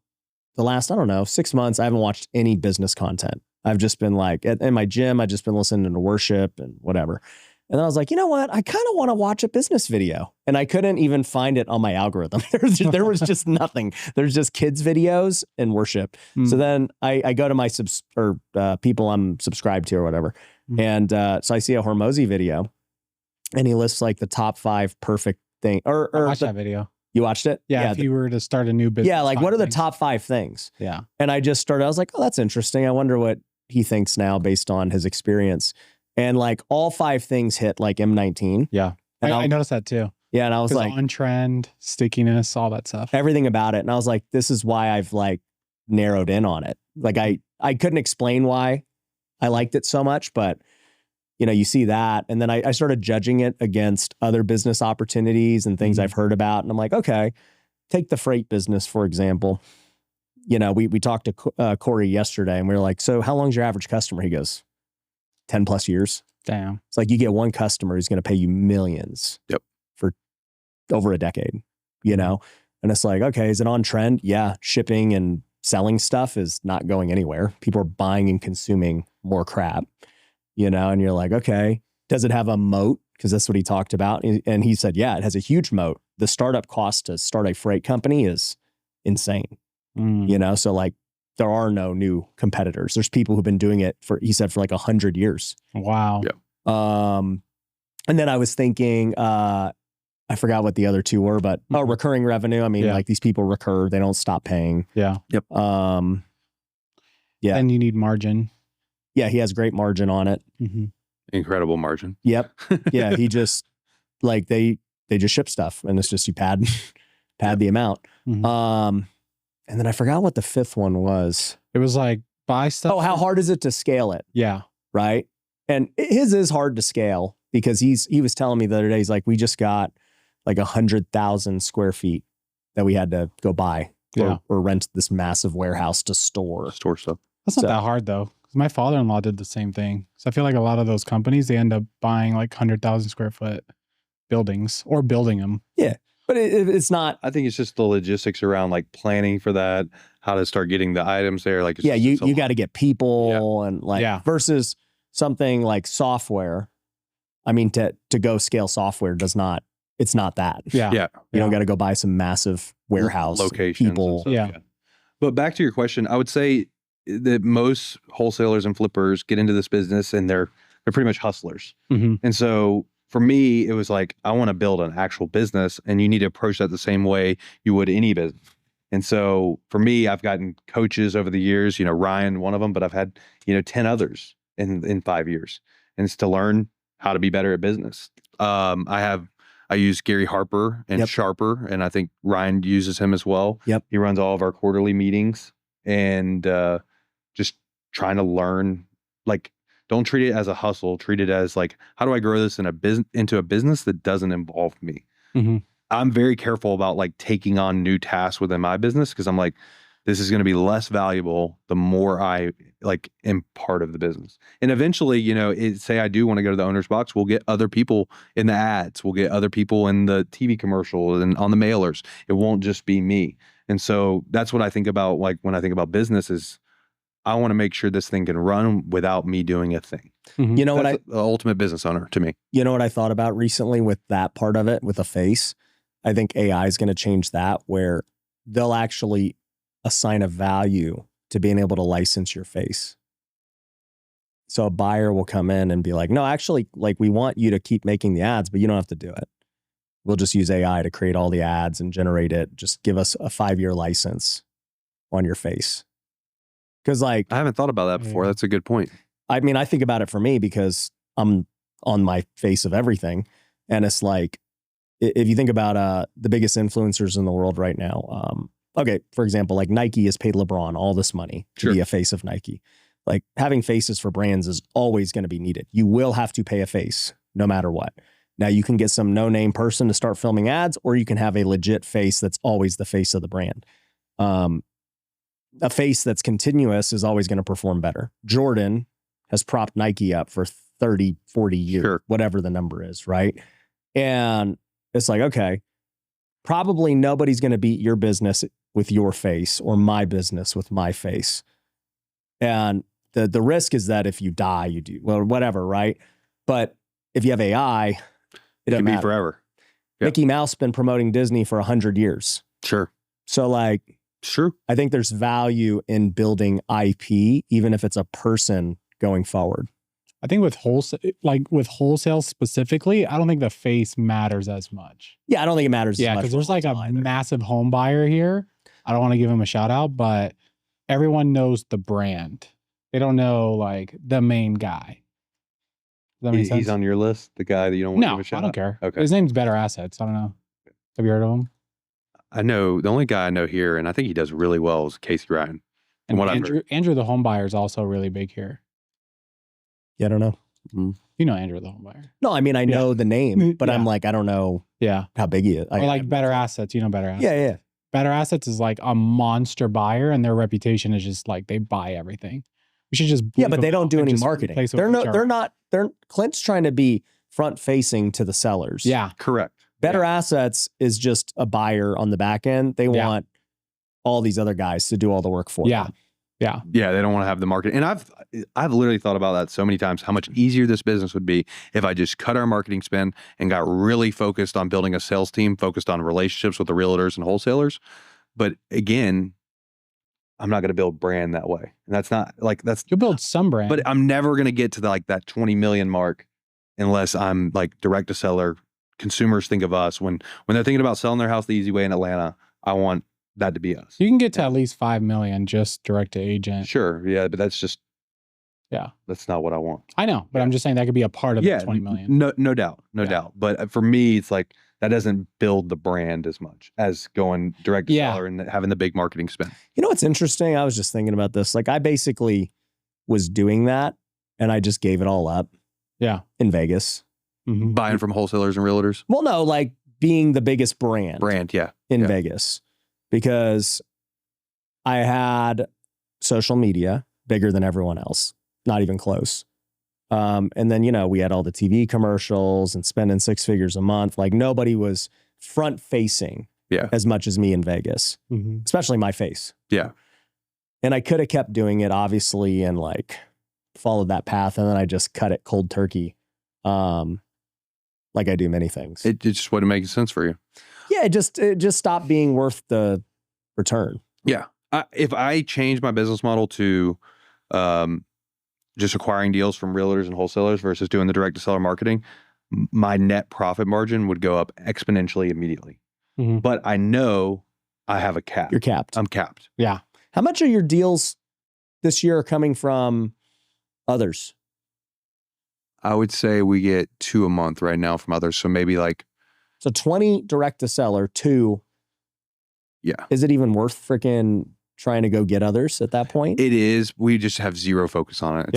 the last, 6 months, I haven't watched any business content. I've just been in my gym, I've just been listening to worship and whatever. And then I was like, you know what? I kind of want to watch a business video. And I couldn't even find it on my algorithm. There was just nothing. There's just kids videos and worship. So then I go to my people I'm subscribed to or whatever. And so I see a Hormozy video, and he lists the top 5 perfect thing. I watched that video. You watched it? Yeah. If you were to start a new business. Yeah. What are the top 5 things? Yeah. And I just started, I was like, oh, that's interesting. I wonder what he thinks now based on his experience. And all 5 things hit M19. Yeah. And I noticed that too. Yeah. And I was on trend, stickiness, all that stuff. Everything about it. And I was like, this is why I've narrowed in on it. I couldn't explain why I liked it so much, but you see that. And then I started judging it against other business opportunities and things I've heard about. And I'm like, okay, take the freight business, for example. We talked to Corey yesterday, and we were like, so how long's your average customer? He goes, 10 plus years. Damn. It's you get one customer who's going to pay you millions. Yep. For over a decade, and it's okay, is it on trend? Yeah. Shipping and selling stuff is not going anywhere. People are buying and consuming more crap, and you're like, okay, does it have a moat? Because that's what he talked about. And he said, yeah, it has a huge moat. The startup cost to start a freight company is insane, so there are no new competitors. There's people who've been doing it he said, for 100 years. Wow. Yeah. And then I was thinking, I forgot what the other 2 were, but recurring revenue. I mean, these people recur, they don't stop paying. Yeah. Yep. Yeah. Then you need margin. Yeah, he has great margin on it. Mm-hmm. Incredible margin. Yep. Yeah, he just like they just ship stuff, and it's just you pad the amount. Mm-hmm. And then I forgot what the fifth one was. It was like buy stuff. Oh, how hard is it to scale it? Yeah. Right. And his is hard to scale because he was telling me the other day, he's like, we just got like 100,000 square feet that we had to go buy or rent this massive warehouse to store stuff. That's not that hard though. 'Cause my father-in-law did the same thing. So I feel like a lot of those companies, they end up buying like 100,000 square foot buildings or building them. Yeah. But it's not. I think it's just the logistics around like planning for that, how to start getting the items there. Like, you got to get people and like versus something like software. I mean, to go scale software it's not that. Yeah. You don't got to go buy some massive warehouse locations, people. Yeah. But back to your question, I would say that most wholesalers and flippers get into this business and they're pretty much hustlers. Mm-hmm. And so for me, it was like, I want to build an actual business, and you need to approach that the same way you would any business. And so for me, I've gotten coaches over the years, Ryan, one of them, but I've had, 10 others in 5 years. And it's to learn how to be better at business. I use Gary Harper and Sharper, and I think Ryan uses him as well. Yep. He runs all of our quarterly meetings, and just trying to learn, like, don't treat it as a hustle. Treat it as like, how do I grow this into a business that doesn't involve me? Mm-hmm. I'm very careful about like taking on new tasks within my business because I'm like, this is going to be less valuable the more I like am part of the business. And eventually, say I do want to go to the owner's box, we'll get other people in the ads. We'll get other people in the TV commercial and on the mailers. It won't just be me. And so that's what I think about, like, when I think about business is I want to make sure this thing can run without me doing a thing. Mm-hmm. You know That's the ultimate business owner to me. You know what I thought about recently with that part of it, with a face? I think AI is going to change that, where they'll actually assign a value to being able to license your face. So a buyer will come in and be like, no, actually, like, we want you to keep making the ads, but you don't have to do it. We'll just use AI to create all the ads and generate it. Just give us a 5-year license on your face. Because like, I haven't thought about that before. That's a good point. I mean, I think about it for me because I'm on my face of everything. And it's like, if you think about the biggest influencers in the world right now, okay, for example, like Nike has paid LeBron all this money to be a face of Nike. Like, having faces for brands is always going to be needed. You will have to pay a face no matter what. Now, you can get some no-name person to start filming ads, or you can have a legit face that's always the face of the brand. A face that's continuous is always going to perform better. Jordan has propped Nike up for 30, 40 years, whatever the number is, right? And it's like, okay, probably nobody's going to beat your business with your face or my business with my face. And the risk is that if you die, you do, well, whatever, right? But if you have AI, it can matter. Be forever. Yep. Mickey Mouse been promoting Disney for 100 years. Sure. So like, true. I think there's value in building IP, even if it's a person going forward. I think with wholesale specifically, I don't think the face matters as much. Yeah, I don't think it matters. Yeah, because there's like a massive home buyer here. I don't want to give him a shout out, but everyone knows the brand. They don't know like the main guy. Does that make sense? He's on your list, the guy that you don't want to give a shout out? I don't care. Okay. His name's Better Assets. I don't know. Have you heard of him? I know the only guy I know here, and I think he does really well, is Casey Ryan. And Andrew the home buyer is also really big here. Yeah, I don't know. Mm-hmm. You know Andrew the home buyer. No, I mean, I know the name, but I'm like, I don't know how big he is. Or like Better Assets. You know Better Assets? Yeah. Better Assets is like a monster buyer, and their reputation is just like they buy everything. We should just but they don't do any marketing. Clint's trying to be front facing to the sellers. Yeah, correct. Better Assets is just a buyer on the back end. They want all these other guys to do all the work for them. Yeah. They don't want to have the market. And I've literally thought about that so many times, how much easier this business would be if I just cut our marketing spend and got really focused on building a sales team, focused on relationships with the realtors and wholesalers. But again, I'm not going to build brand that way. And that's not like, you'll build some brand, but I'm never going to get to that 20 million mark unless I'm like direct to seller. Consumers think of us when they're thinking about selling their house the easy way in Atlanta. I want that to be us. You can get to at least 5 million just direct to agent. Sure. Yeah. But that's just, Yeah. that's not what I want. I know, but I'm just saying that could be a part of the 20 million. No doubt. No doubt. But for me, it's like, that doesn't build the brand as much as going direct to seller and having the big marketing spend. You know what's interesting? I was just thinking about this. Like I basically was doing that and I just gave it all up. Yeah. In Vegas. Mm-hmm. Buying from wholesalers and realtors? Well, no, like being the biggest brand. In Yeah. Vegas. Because I had social media bigger than everyone else. Not even close. And then, you know, we had all the TV commercials and spending 6 figures a month. Like nobody was front facing as much as me in Vegas, especially my face. Yeah. And I could have kept doing it, obviously, and like followed that path. And then I just cut it cold turkey. Like I do many things. It just wouldn't make sense for you. Yeah. It just stopped being worth the return. Yeah. If I change my business model to, just acquiring deals from realtors and wholesalers versus doing the direct to seller marketing, my net profit margin would go up exponentially immediately. Mm-hmm. But I know I have a cap. You're capped. I'm capped. Yeah. How much of your deals this year are coming from others? I would say we get 2 a month right now from others. So maybe like, So 20 direct to seller, 2. Yeah. Is it even worth freaking trying to go get others at that point? It is. We just have zero focus on it.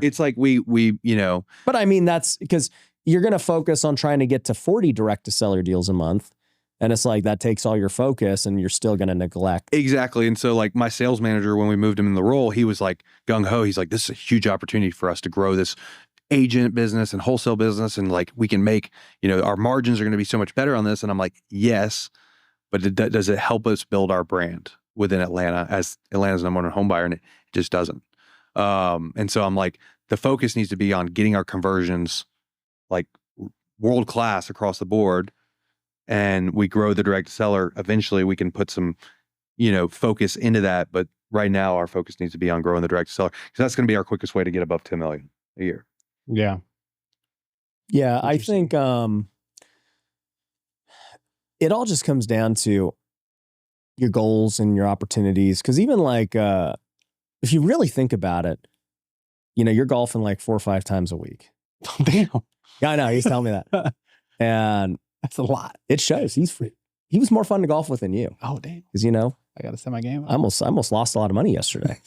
It's like we, you know. But I mean, that's because you're going to focus on trying to get to 40 direct to seller deals a month. And it's like that takes all your focus and you're still going to neglect. Exactly. And so like my sales manager, when we moved him in the role, he was like gung ho. He's like, this is a huge opportunity for us to grow this agent business and wholesale business. And like, we can make, you know, our margins are going to be so much better on this. And I'm like, yes, but does it help us build our brand within Atlanta as Atlanta's number one home buyer? And it just doesn't. And so I'm like, the focus needs to be on getting our conversions like world-class across the board. And we grow the direct seller. Eventually we can put some, you know, focus into that. But right now our focus needs to be on growing the direct seller because that's going to be our quickest way to get above 10 million a year. Yeah. Yeah. I think, it all just comes down to your goals and your opportunities. Cause even like, if you really think about it, you know, you're golfing like 4 or 5 times a week. Damn. Yeah, I know. He's telling me that. And that's a lot. It shows. He was more fun to golf with than you. Oh, damn. Cause you know, I got to set my game up. I almost lost a lot of money yesterday.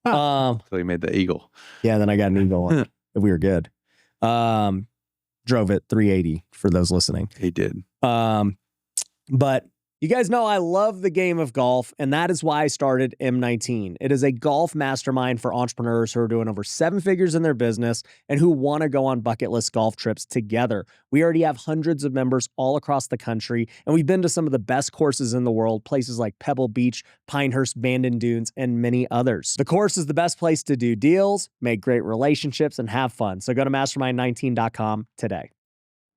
So he made the eagle. Yeah. Then I got an eagle on. We were good. Drove it 380 for those listening. He did. But you guys know I love the game of golf, and that is why I started M19. It is a golf mastermind for entrepreneurs who are doing over 7 figures in their business and who want to go on bucket list golf trips together. We already have hundreds of members all across the country, and we've been to some of the best courses in the world, places like Pebble Beach, Pinehurst, Bandon Dunes, and many others. The course is the best place to do deals, make great relationships, and have fun. So go to mastermind19.com today.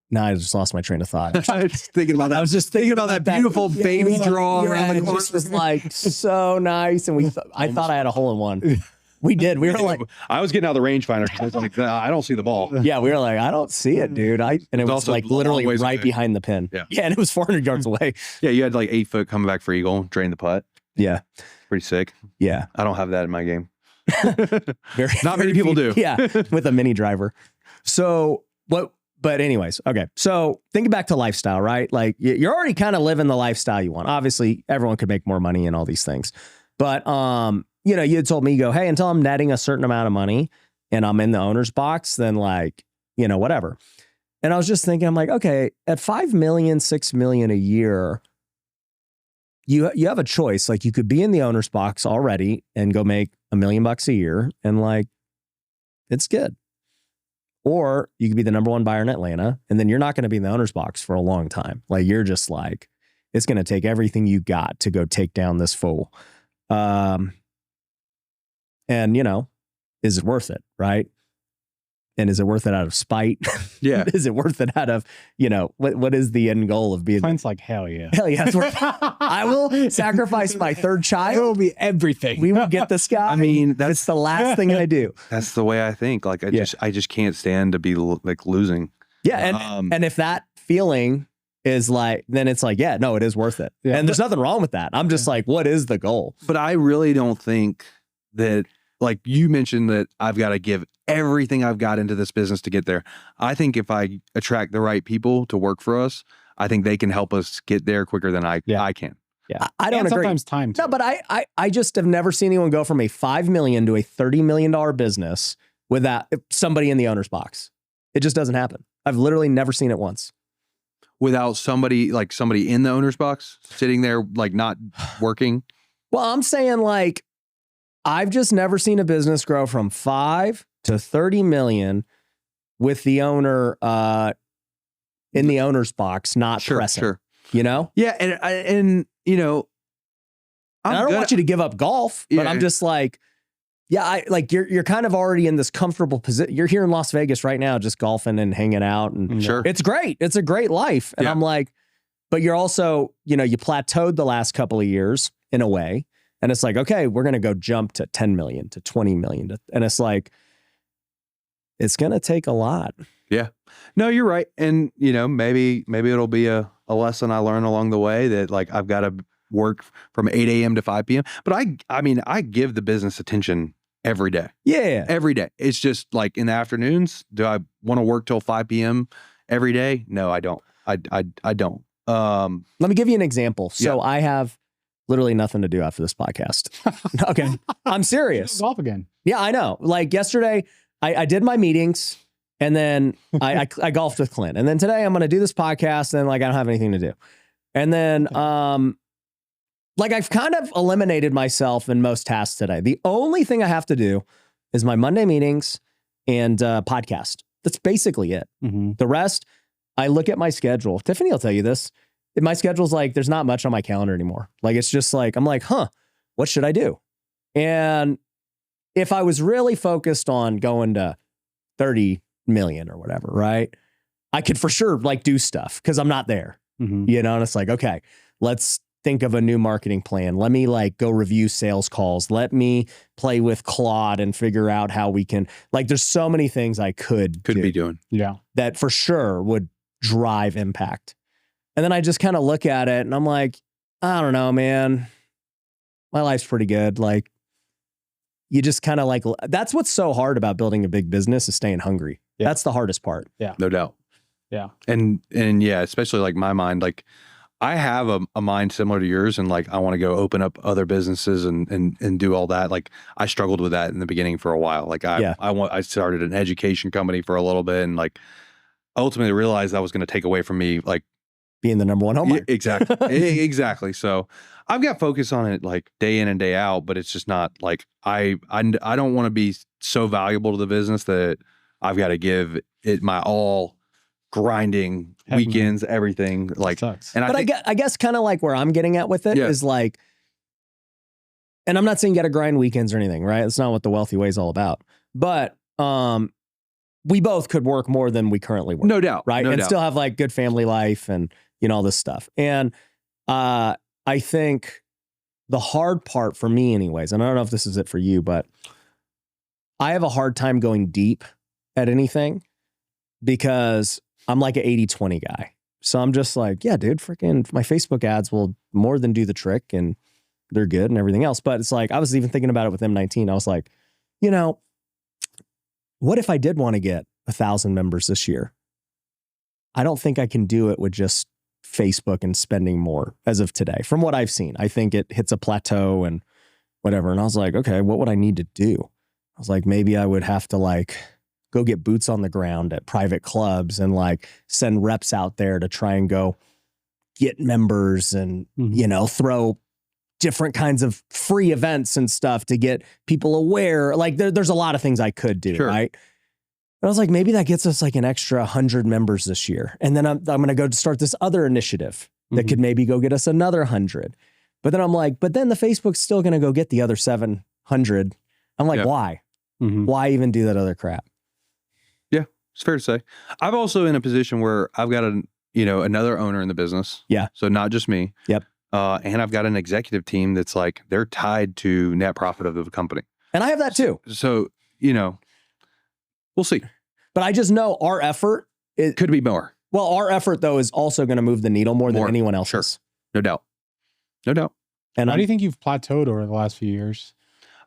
No, I just lost my train of thought. I was just thinking about that. I was just thinking about that beautiful baby draw around the corner. It just was like so nice, and I thought I had a hole in one. We did. We were like, I was getting out the rangefinder. I was like, I don't see the ball. Yeah, we were like, I don't see it, dude. And it was like literally right behind the pin. Yeah, and it was 400 yards away. Yeah, you had like 8 foot coming back for eagle, drain the putt. Yeah, pretty sick. Yeah, I don't have that in my game. Not many people do. Yeah, with a mini driver. So what? But anyways, okay. So thinking back to lifestyle, right? Like you're already kind of living the lifestyle you want. Obviously, everyone could make more money and all these things. But, you know, you had told me, you go, hey, until I'm netting a certain amount of money and I'm in the owner's box, then like, you know, whatever. And I was just thinking, I'm like, okay, at 5 million, 6 million a year, you have a choice. Like you could be in the owner's box already and go make $1 million a year. And like, it's good. Or you could be the number 1 buyer in Atlanta, and then you're not going to be in the owner's box for a long time. Like you're just like, it's going to take everything you got to go take down this fool. And you know, is it worth it? Right. And is it worth it out of spite? Yeah. Is it worth it out of, you know, what is the end goal of being? Clint's like, hell yeah. Hell yeah. I will sacrifice my 3rd child. It will be everything. We will get this guy. I mean, that's the last thing I do. That's the way I think. Like I just can't stand to be like losing. Yeah. And if that feeling is like, then it's like, yeah, no, it is worth it. Yeah. And there's nothing wrong with that. I'm just like, what is the goal? But I really don't think that, like you mentioned, that I've got to give everything I've got into this business to get there. I think if I attract the right people to work for us, I think they can help us get there quicker than I can. Yeah. I don't and agree. Sometimes time too. No, but I just have never seen anyone go from a $5 million to a $30 million business without somebody in the owner's box. It just doesn't happen. I've literally never seen it once. Without somebody in the owner's box sitting there, like not working. Well, I'm saying like, I've just never seen a business grow from 5 to 30 million with the owner in the owner's box, not pressing. Sure. You know? Yeah, and you know, I don't want you to give up golf, but I'm just like, yeah, you're kind of already in this comfortable position. You're here in Las Vegas right now, just golfing and hanging out, and it's great. It's a great life, and I'm like, but you're also, you plateaued the last couple of years in a way, and it's like, okay, we're gonna go jump to 10 million to 20 million, and it's like, it's gonna take a lot. Yeah, no, you're right, and maybe it'll be a lesson I learn along the way that like I've got to work from 8 a.m. to 5 p.m. But I mean, I give the business attention every day. Yeah. Every day. It's just like in the afternoons, do I want to work till 5 p.m. every day? No, I don't. I don't. Let me give you an example. So I have literally nothing to do after this podcast. Okay. I'm serious. Golf again. Yeah, I know. Like yesterday, I did my meetings and then I golfed with Clint. And then today I'm going to do this podcast and like I don't have anything to do. And then like I've kind of eliminated myself in most tasks today. The only thing I have to do is my Monday meetings and podcast. That's basically it. Mm-hmm. The rest, I look at my schedule. Tiffany will tell you this. My schedule's like, there's not much on my calendar anymore. Like, it's just like, I'm like, what should I do? And if I was really focused on going to 30 million or whatever, right? I could for sure like do stuff because I'm not there, and it's like, okay, let's think of a new marketing plan. Let me like go review sales calls. Let me play with Claude and figure out how we can, like, there's so many things I could be doing. Yeah. That for sure would drive impact. And then I just kind of look at it and I'm like, I don't know, man, my life's pretty good. Like, you just kind of like, that's what's so hard about building a big business is staying hungry. Yeah. That's the hardest part. Yeah. No doubt. Yeah. And yeah, especially like my mind, like I have a mind similar to yours, and like I want to go open up other businesses and do all that. Like I struggled with that in the beginning for a while. Like I started an education company for a little bit, and like ultimately realized that was going to take away from me like being the number one home buyer. Exactly. Exactly. So I've got focus on it like day in and day out, but it's just not like I don't want to be so valuable to the business that I've got to give it my all. Grinding weekends, everything like, and I guess kind of like where I'm getting at with it is like, and I'm not saying you got to grind weekends or anything, right? It's not what the wealthy way is all about, but we both could work more than we currently work. No doubt. Right. No and doubt. Still have like good family life and, all this stuff. And I think the hard part for me anyways, and I don't know if this is it for you, but I have a hard time going deep at anything because I'm like an 80-20 guy. So I'm just like, yeah, dude, freaking my Facebook ads will more than do the trick and they're good and everything else. But it's like, I was even thinking about it with M19. I was like, what if I did want to get 1,000 members this year? I don't think I can do it with just Facebook and spending more as of today. From what I've seen, I think it hits a plateau and whatever. And I was like, okay, what would I need to do? I was like, maybe I would have to like go get boots on the ground at private clubs and like send reps out there to try and go get members and, throw different kinds of free events and stuff to get people aware. Like there's a lot of things I could do. Sure. Right. And I was like, maybe that gets us like an extra 100 members this year. And then I'm going to go start this other initiative that could maybe go get us another 100. But then I'm like, but then the Facebook's still going to go get the other 700. I'm like, why? Why even do that other crap? It's fair to say. I'm also in a position where I've got another owner in the business. Yeah. So not just me. Yep. And I've got an executive team that's like, they're tied to net profit of the company. And I have that too. So, we'll see. But I just know our effort. It could be more. Well, our effort though is also going to move the needle more than anyone else's. Sure. No doubt. And Why do you think you've plateaued over the last few years?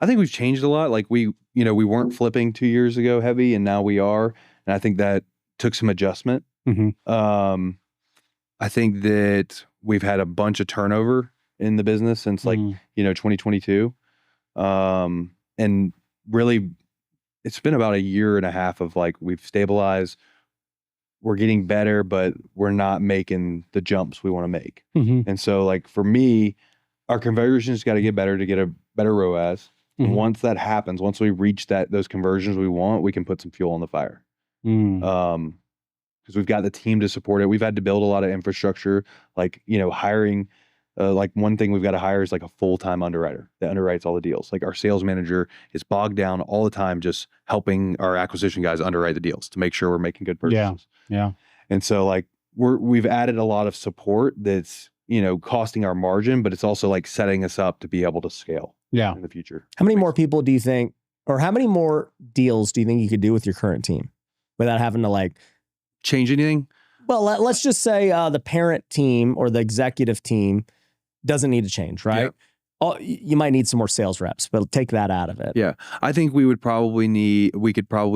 I think we've changed a lot. Like we weren't flipping 2 years ago heavy, and now we are. And I think that took some adjustment. Mm-hmm. I think that we've had a bunch of turnover in the business since 2022. And really it's been about a year and a half of like, we've stabilized, we're getting better, but we're not making the jumps we want to make. Mm-hmm. And so like for me, our conversions got to get better to get a better ROAS. Mm-hmm. Once that happens, once we reach those conversions we want, we can put some fuel on the fire. Because we've got the team to support it. We've had to build a lot of infrastructure, like, hiring. Like one thing we've got to hire is like a full-time underwriter that underwrites all the deals. Like our sales manager is bogged down all the time just helping our acquisition guys underwrite the deals to make sure we're making good purchases. Yeah. And so like we've added a lot of support that's, costing our margin, but it's also like setting us up to be able to scale in the future. How many more people do you think, or how many more deals do you think you could do with your current team without having to like change anything? Well, let's just say the parent team or the executive team doesn't need to change, right? Yeah. You might need some more sales reps, but take that out of it. Yeah. I think we could probably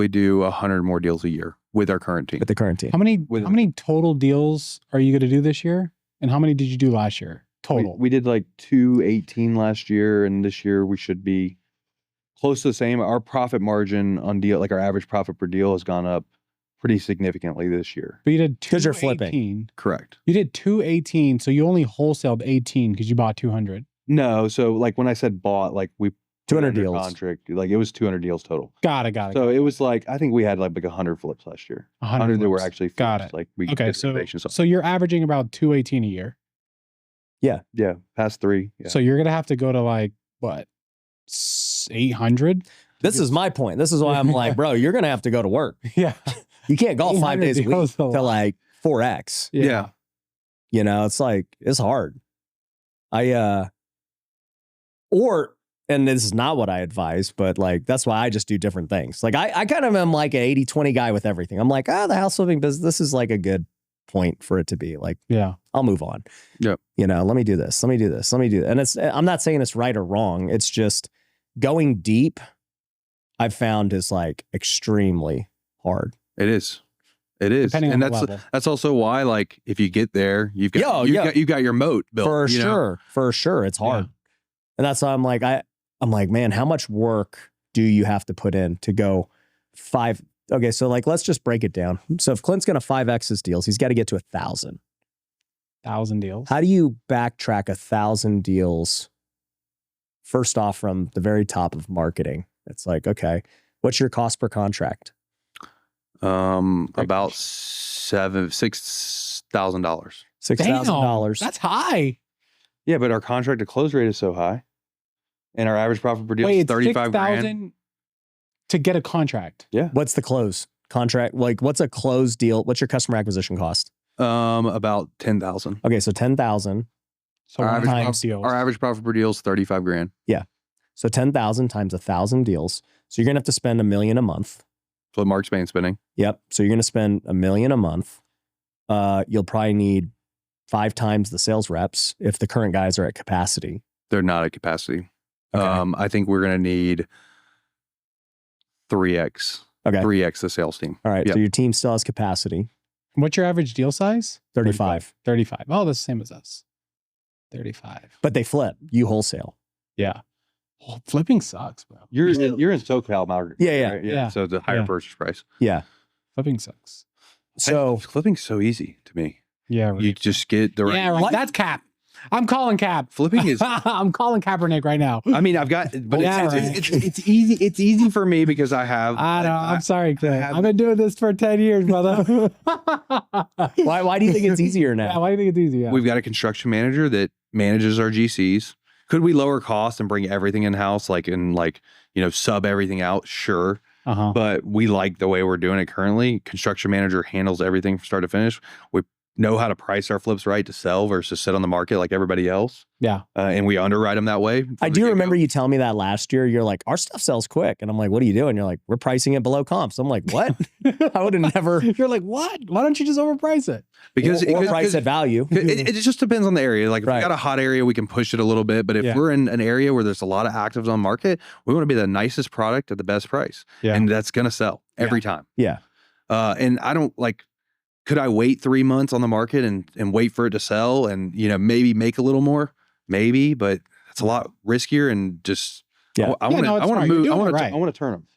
do 100 more deals a year with our current team. With the current team. How many total deals are you going to do this year? And how many did you do last year? Total. We did like 218 last year, and this year we should be close to the same. Our profit margin on deal, like our average profit per deal has gone up pretty significantly this year. But you did 218. Because you're flipping. Correct. You did 218, so you only wholesaled 18 because you bought 200. No, so like when I said bought, like we 200 deals. Contract, like it was 200 deals total. Got it. So it was like, I think we had like 100 flips last year. 100 that were actually flips. Got it. Like we okay, so you're averaging about 218 a year. Yeah, past 3. Yeah. So you're gonna have to go to like what, 800? This is my point. This is why I'm like, bro, you're gonna have to go to work. Yeah, you can't golf 5 days a week to like 4x. Yeah. It's like it's hard. And this is not what I advise, but like that's why I just do different things. Like I kind of am like an 80-20 guy with everything. I'm like, the house flipping business, this is like a good point for it to be like, I'll move on. Yeah. Let me do this. Let me do this. Let me do that. And I'm not saying it's right or wrong. It's just going deep, I've found is like extremely hard. It is. Depending and on the level. that's also why, like, if you get there, you've got your moat built. For sure. It's hard. And that's why I'm like, man, how much work do you have to put in to go 5? Okay, so like, let's just break it down. So if Clint's going to 5x his deals, he's got to get to 1,000. 1,000 deals. How do you backtrack 1,000 deals? First off, from the very top of marketing, it's like, okay, what's your cost per contract? About $6,000. $6,000. That's high. Yeah, but our contract to close rate is so high, and our average profit per deal is 35 grand to get a contract. Yeah. What's the close contract? Like, what's a close deal? What's your customer acquisition cost? About 10,000. Okay, so 10,000. So our average profit per deal is 35 grand. Yeah. So 10,000 times 1,000 deals. So you're gonna have to spend $1 million a month. That's what Mark's been spending. Yep. So you're gonna spend $1 million a month. You'll probably need 5 times the sales reps if the current guys are at capacity. They're not at capacity. Okay. I think we're gonna need 3x. Okay. 3x the sales team. All right. Yep. So your team still has capacity. What's your average deal size? 35. 35. Oh, that's the same as us. 35. But they flip. You wholesale. Yeah. Oh, flipping sucks, bro. You're in SoCal, Margaret. Yeah. Right? Yeah. So it's a higher purchase price. Yeah. Flipping sucks. So flipping's so easy to me. Yeah. Right. You just get the right. Yeah, right. That's Cap. I'm calling Cap. Flipping is. I'm calling Kaepernick right now. I mean, I've got, but it's easy. It's easy for me because I have. I know. I'm sorry, Clint. I've been doing this for 10 years, brother. Why do you think it's easier now? Yeah, why do you think it's easier? We've got a construction manager that manages our GCs. Could we lower costs and bring everything in house, sub everything out? Sure. But we like the way we're doing it currently. Construction manager handles everything from start to finish. We know how to price our flips right to sell versus sit on the market like everybody else. Yeah. And we underwrite them that way. I do remember you telling me that last year. You're like, our stuff sells quick. And I'm like, what are you doing? You're like, we're pricing it below comps. I'm like, what? I would have never. You're like, what? Why don't you just overprice it? Because or price at value. It just depends on the area. Like if Right. we got a hot area, we can push it a little bit. But if we're in an area where there's a lot of actives on market, we want to be the nicest product at the best price. Yeah. And that's going to sell every time. Yeah. And I don't like, could I wait 3 months on the market and wait for it to sell and, maybe make a little more? Maybe, but that's a lot riskier and just, I want to move. I want to turn them.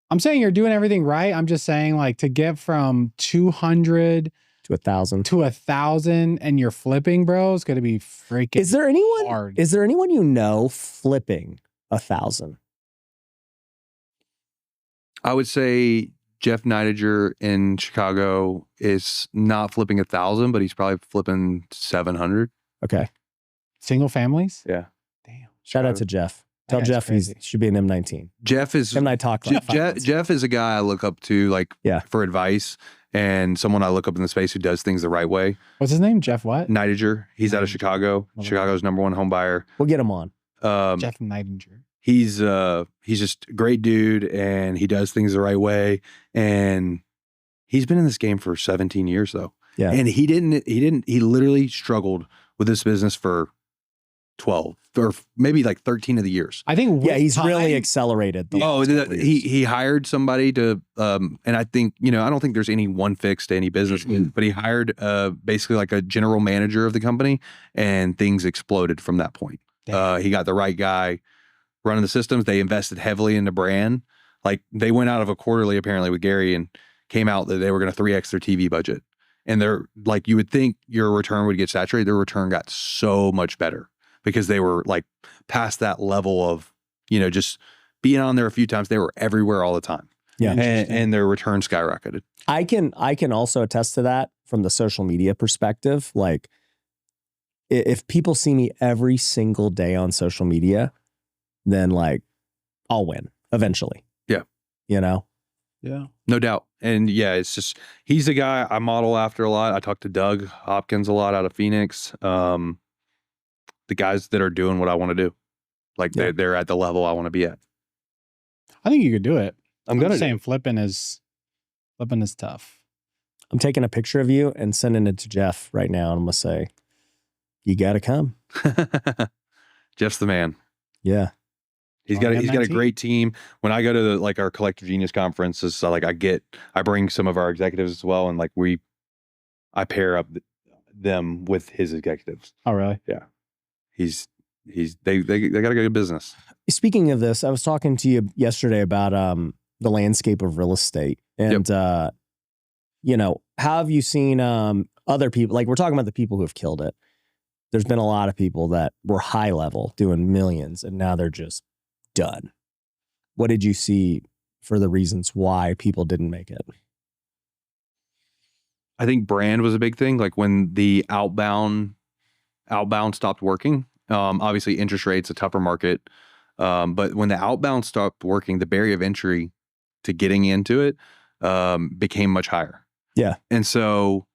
I'm saying you're doing everything right. I'm just saying like to get from 200 to 1,000 to 1,000 and you're flipping, bro, it's going to be freaking Is there anyone, hard. is there anyone flipping 1,000? I would say Jeff Neidiger in Chicago is not flipping 1,000, but he's probably flipping 700. Okay. Single families? Yeah. Damn. Shout out to Jeff. Tell That guy's Jeff he crazy. should be an M19. Jeff is Him and I talked like 5 months ago. Jeff is a guy I look up to for advice and someone I look up in the space who does things the right way. What's his name? Jeff what? Neidiger. He's out of Chicago. Okay. Chicago's #1 home buyer. We'll get him on. Jeff Neidinger. He's just a great dude and he does things the right way. And he's been in this game for 17 years though. Yeah. And he literally struggled with this business for 12 or maybe like 13 of the years. I think He's really accelerated. He hired somebody to, and I think, I don't think there's any one fix to any business, but he hired basically like a general manager of the company and things exploded from that point. He got the right guy running the systems. They invested heavily into brand. Like they went out of a quarterly apparently with Gary and came out that they were going to 3x their TV budget. And they're like, you would think your return would get saturated. Their return got so much better because they were like past that level of, just being on there a few times. They were everywhere all the time. Yeah. And their return skyrocketed. I can also attest to that from the social media perspective. Like if people see me every single day on social media, then like I'll win eventually. Yeah. Yeah. No doubt. And yeah, it's just, he's a guy I model after a lot. I talk to Doug Hopkins a lot out of Phoenix. The guys that are doing what I want to do. Like they're at the level I want to be at. I think you could do it. I'm gonna saying flipping is tough. I'm taking a picture of you and sending it to Jeff right now. And I'm going to say, you got to come. Jeff's the man. Yeah. He's got a great team. When I go to our Collective Genius conferences, so I bring some of our executives as well, and I pair up them with his executives. Oh, really? Yeah. They got a good business. Speaking of this, I was talking to you yesterday about the landscape of real estate, and how have you seen other people? Like we're talking about the people who have killed it. There's been a lot of people that were high level doing millions, and now they're just done. What did you see for the reasons why people didn't make it? I think brand was a big thing. Like when the outbound stopped working, obviously interest rates, a tougher market. But when the outbound stopped working, the barrier of entry to getting into it became much higher. Yeah. And so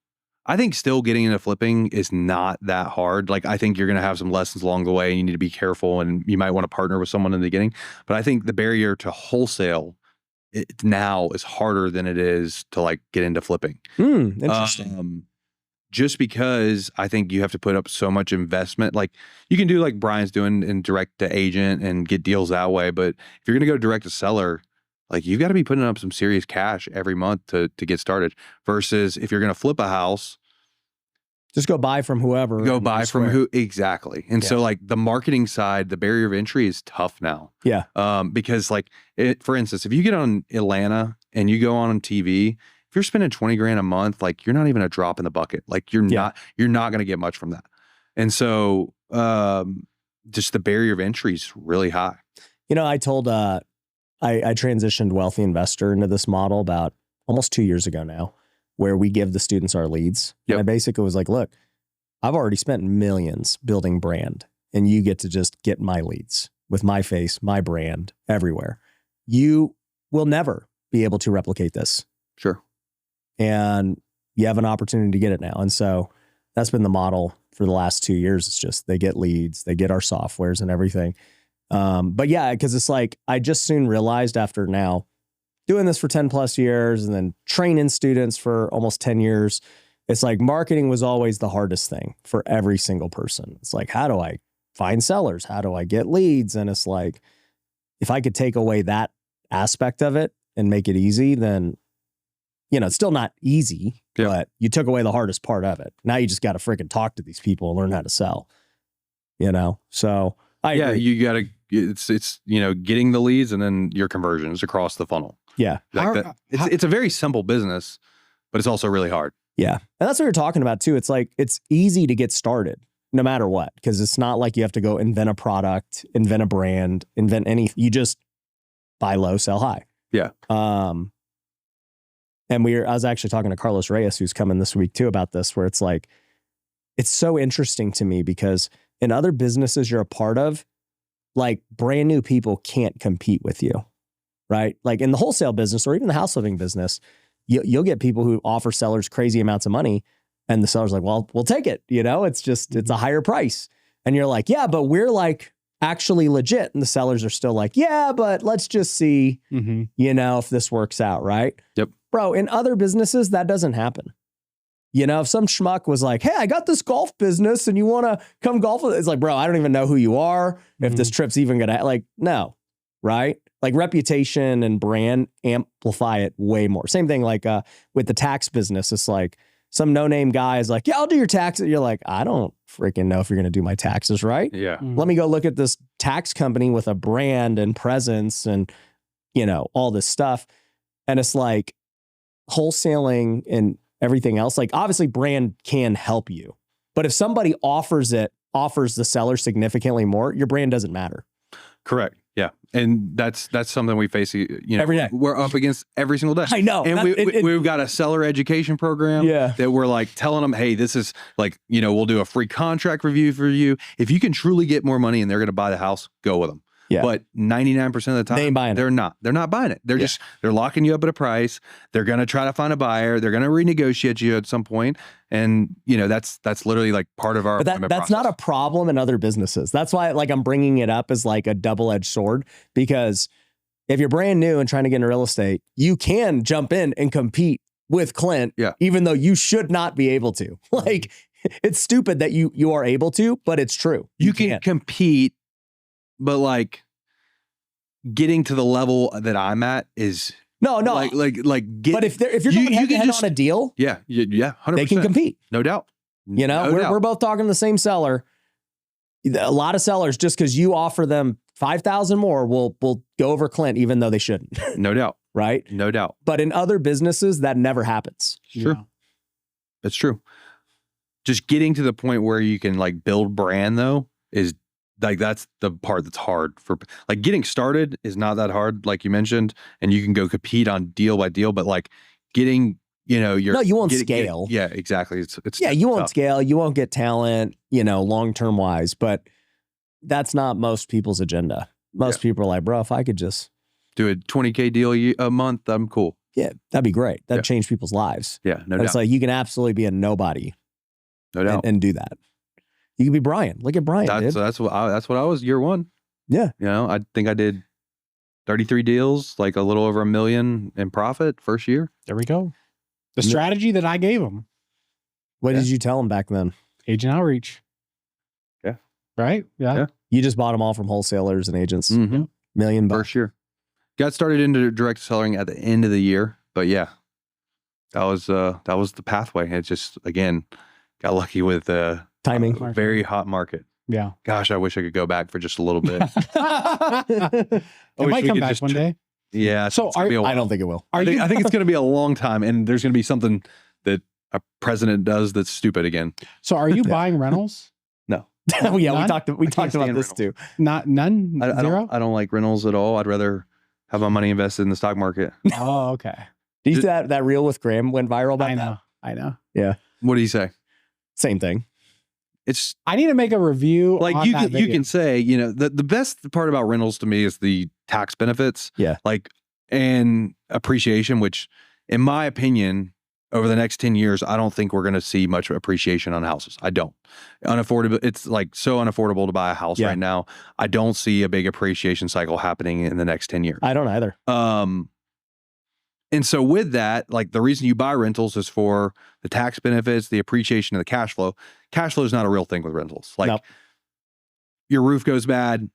I think still getting into flipping is not that hard. Like I think you're going to have some lessons along the way and you need to be careful and you might want to partner with someone in the beginning. But I think the barrier to wholesale now is harder than it is to get into flipping. Interesting. Just because I think you have to put up so much investment. Like you can do like Brian's doing in direct to agent and get deals that way. But if you're going to go direct to seller, you've got to be putting up some serious cash every month to get started versus if you're going to flip a house, just go buy from whoever. Go buy from who exactly. And so the marketing side, the barrier of entry is tough now. Yeah. Because for instance, if you get on Atlanta and you go on TV, if you're spending $20,000 a month, you're not even a drop in the bucket. You're not going to get much from that. And so just the barrier of entry is really high. I told I transitioned Wealthy Investor into this model about almost 2 years ago now, where we give the students our leads. Yep. And I basically was like, look, I've already spent millions building brand and you get to just get my leads with my face, my brand everywhere. You will never be able to replicate this. Sure. And you have an opportunity to get it now. And so That's been the model for the last 2 years. It's just they get leads, they get our softwares and everything. But yeah, because it's like I just soon realized after now doing this for 10 plus years and then training students for almost 10 years, it's like marketing was always the hardest thing for every single person. It's like, how do I find sellers? How do I get leads? And it's like, if I could take away that aspect of it and make it easy, then, it's still not easy, but you took away the hardest part of it. Now you just got to freaking talk to these people and learn how to sell, So I agree. You got to, it's getting the leads and then your conversions across the funnel. Yeah. It's a very simple business, but it's also really hard. Yeah. And that's what you're talking about too. It's like, it's easy to get started no matter what, because it's not like you have to go invent a product, invent a brand, invent anything. You just buy low, sell high. Yeah. And I was actually talking to Carlos Reyes, who's coming this week too, about this, where it's like, it's so interesting to me because in other businesses you're a part of, like brand new people can't compete with you, right? Like in the wholesale business or even the house flipping business, you'll get people who offer sellers crazy amounts of money and the seller's like, well, we'll take it. It's a higher price. And you're like, yeah, but we're like actually legit. And the sellers are still like, yeah, but let's just see, if this works out, right? Yep. Bro, in other businesses, that doesn't happen. If some schmuck was like, hey, I got this golf business and you want to come golf with it? It's like, bro, I don't even know who you are. If this trip's even going to, no, right? Like reputation and brand amplify it way more. Same thing like with the tax business. It's like some no-name guy is like, yeah, I'll do your taxes. You're like, I don't freaking know if you're going to do my taxes, right? Yeah. Let me go look at this tax company with a brand and presence and, all this stuff. And it's like wholesaling and everything else. Like obviously brand can help you, but if somebody offers the seller significantly more, your brand doesn't matter. Correct. Yeah. And that's something we face, every day. We're up against every single day. I know. And we've got a seller education program that we're like telling them, hey, this is like, we'll do a free contract review for you. If you can truly get more money and they're going to buy the house, go with them. Yeah. But 99% of the time, they ain't buying they're not buying it. They're locking you up at a price. They're going to try to find a buyer. They're going to renegotiate you at some point. And that's literally like part of our But that's not a problem in other businesses. That's why I'm bringing it up as like a double-edged sword, because if you're brand new and trying to get into real estate, you can jump in and compete with Clint, even though you should not be able to. Like it's stupid that you are able to, but it's true. You can compete. But like getting to the level that I'm at is no. But if you're going head to head on a deal, 100%. They can compete, no doubt. We're both talking to the same seller. A lot of sellers, just because you offer them 5,000 more, will go over Clint, even though they shouldn't. No doubt, right? No doubt. But in other businesses, that never happens. True, it's true. Just getting to the point where you can like build brand though is. Like that's the part that's hard for like getting started is not that hard, like you mentioned, and you can go compete on deal by deal, but like getting, you won't scale. Yeah, exactly. It's you won't tough. scale. You won't get talent, long-term wise, but that's not most people's agenda. Most people are like, bro, if I could just do a 20K deal a month, I'm cool. Yeah, that'd be great. That'd change people's lives. Yeah, no doubt. It's like, you can absolutely be a nobody. No doubt. And do that. You could be Brian. Look at Brian. That's what I was year one. Yeah. I think I did 33 deals, like a little over $1 million in profit first year. There we go. The strategy that I gave him. What did you tell him back then? Agent outreach. Yeah. Right? Yeah. You just bought them all from wholesalers and agents. Mm-hmm. $1 million first year. Got started into direct selling at the end of the year, but yeah, that was the pathway. It just, again, got lucky with timing. Very hot market. Yeah. Gosh, I wish I could go back for just a little bit. It might come back one day. Yeah. So I don't think it will. I think it's going to be a long time, and there's going to be something that a president does that's stupid again. So are you buying rentals? No. Yeah, none? we talked about this too. None? Zero? I don't like rentals at all. I'd rather have my money invested in the stock market. Oh, okay. Do you see that reel with Graham went viral about I know. Yeah. What do you say? Same thing. I need to make a review. Like you can say, the best part about rentals to me is the tax benefits. Yeah. Like, and appreciation, which in my opinion, over the next 10 years, I don't think we're going to see much appreciation on houses. I don't. Unaffordable. It's like so unaffordable to buy a house right now. I don't see a big appreciation cycle happening in the next 10 years. I don't either. And so with that, like the reason you buy rentals is for the tax benefits, the appreciation of the cash flow. Cash flow is not a real thing with rentals. Like your roof goes bad,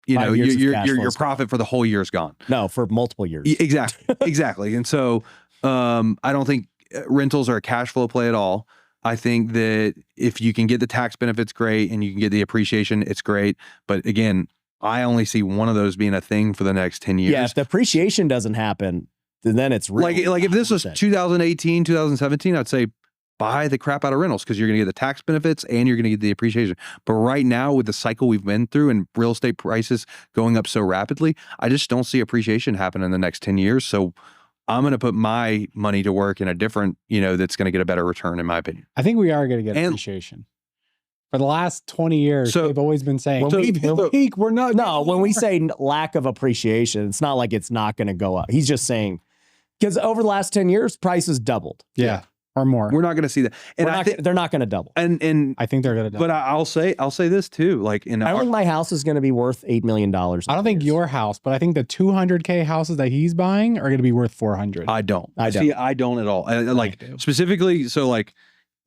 you know, your profit for the whole year is gone. No, for multiple years. Exactly. And so I don't think rentals are a cash flow play at all. I think that if you can get the tax benefits, great, and you can get the appreciation, it's great. But again, I only see one of those being a thing for the next 10 years. Yeah, if the appreciation doesn't happen, then it's really like if this was 2018, 2017, I'd say buy the crap out of rentals because you're going to get the tax benefits and you're going to get the appreciation. But right now, with the cycle we've been through and real estate prices going up so rapidly, I just don't see appreciation happen in the next 10 years. So I'm going to put my money to work in a different, you know, that's going to get a better return, in my opinion. I think we are going to get appreciation. For the last 20 years, they've always been saying, when we've hit the peak, we're not. No, when we say lack of appreciation, it's not like it's not going to go up. He's just saying, because over the last 10 years, prices doubled. Yeah. Or more. We're not going to see that. And they're not going to double. And I think they're going to double. But I'll say this too. Like I don't think my house is going to be worth $8 million. I don't think your house, but I think the 200K houses that he's buying are going to be worth 400. I don't. See, I don't at all. Like specifically, so like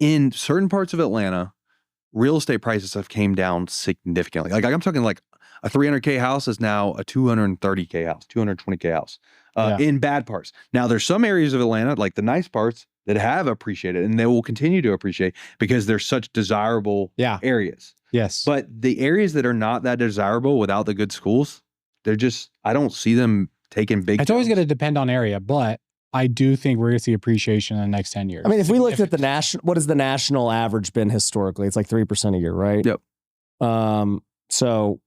in certain parts of Atlanta, real estate prices have came down significantly. Like I'm talking like a 300K house is now a 230K house, 220K house in bad parts. Now there's some areas of Atlanta, like the nice parts, that have appreciated and they will continue to appreciate because they're such desirable areas. Yes. But the areas that are not that desirable without the good schools, they're just, I don't see them taking big. It's always going to depend on area, but I do think we're going to see appreciation in the next 10 years. I mean, if we looked at the national, what has the national average been historically? It's like 3% a year, right? Yep. So,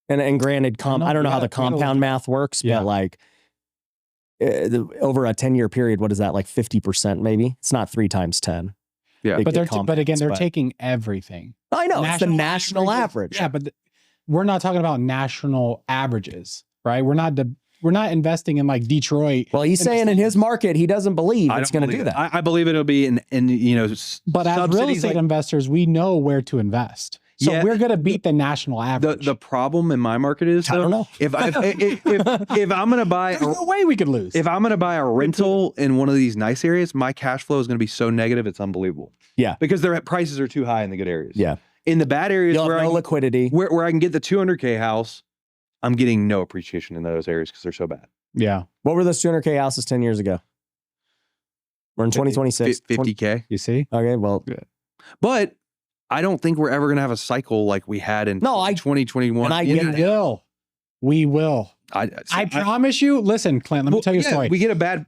and granted, I don't know how the compound math works, but like, over a 10-year period, what is that, like 50% maybe? It's not 3 times 10. Yeah. But again, they're taking everything. I know, it's the national average. Yeah, but we're not talking about national averages, right? We're not investing in like Detroit. Well, he's saying in his market, he doesn't believe it's going to do that. I believe it'll be in you know, but as real estate investors, we know where to invest. So we're going to beat the national average. The problem in my market is, though, I don't know. if I'm going to buy, there's no way we could lose. If I'm going to buy a rental in one of these nice areas, my cash flow is going to be so negative, it's unbelievable. Yeah. Because their prices are too high in the good areas. Yeah. In the bad areas where no liquidity, where I can get the 200K house, I'm getting no appreciation in those areas because they're so bad. Yeah. What were those 200K houses 10 years ago? We're in 2026. 50K. You see? Okay, well. But I don't think we're ever going to have a cycle like we had in 2021. We will. I promise you. Listen, Clint, let me tell you a story. We get a bad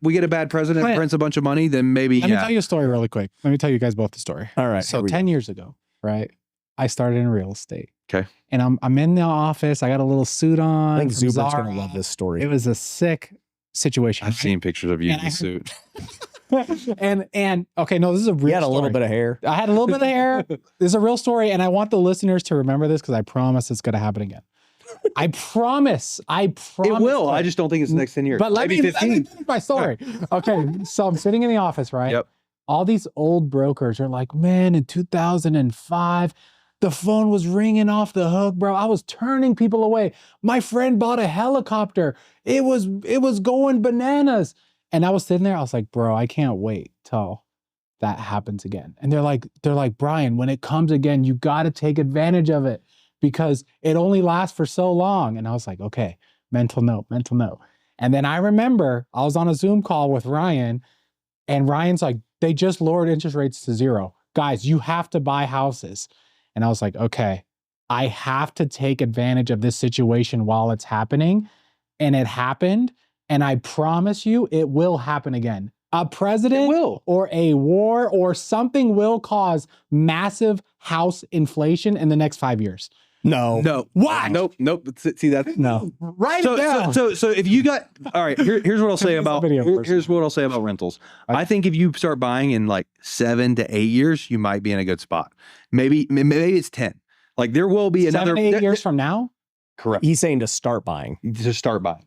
president, Clint, prints a bunch of money, then maybe. Let me tell you a story really quick. Let me tell you guys both the story. All right. So 10 years ago, right? I started in real estate. Okay. And I'm in the office. I got a little suit on. I think Zubert's going to love this story. It was a sick situation. I've seen pictures of you in the suit. and okay, no, this is a real. You had a little bit of hair. I had a little bit of hair. This is a real story, and I want the listeners to remember this because I promise it's going to happen again. I promise. It will. I just don't think it's the next 10 years. But let me finish my story. Okay, so I'm sitting in the office, right? Yep. All these old brokers are like, man, in 2005, the phone was ringing off the hook, bro. I was turning people away. My friend bought a helicopter. It was going bananas. And I was sitting there, I was like, bro, I can't wait till that happens again. And they're like, Brian, when it comes again, you got to take advantage of it because it only lasts for so long. And I was like, okay, mental note. And then I remember I was on a Zoom call with Ryan, and Ryan's like, they just lowered interest rates to 0. Guys, you have to buy houses. And I was like, okay, I have to take advantage of this situation while it's happening. And it happened. And I promise you, it will happen again. A president or a war or something will cause massive house inflation in the next 5 years. No. What? Nope. See that? No. Write it down. So if you got, all right, here's what I'll say about, here's what I'll say about rentals. I think if you start buying in like 7 to 8 years, you might be in a good spot. Maybe it's 10. Like there will be another 7 to 8 years from now. Correct. He's saying to start buying. To start buying.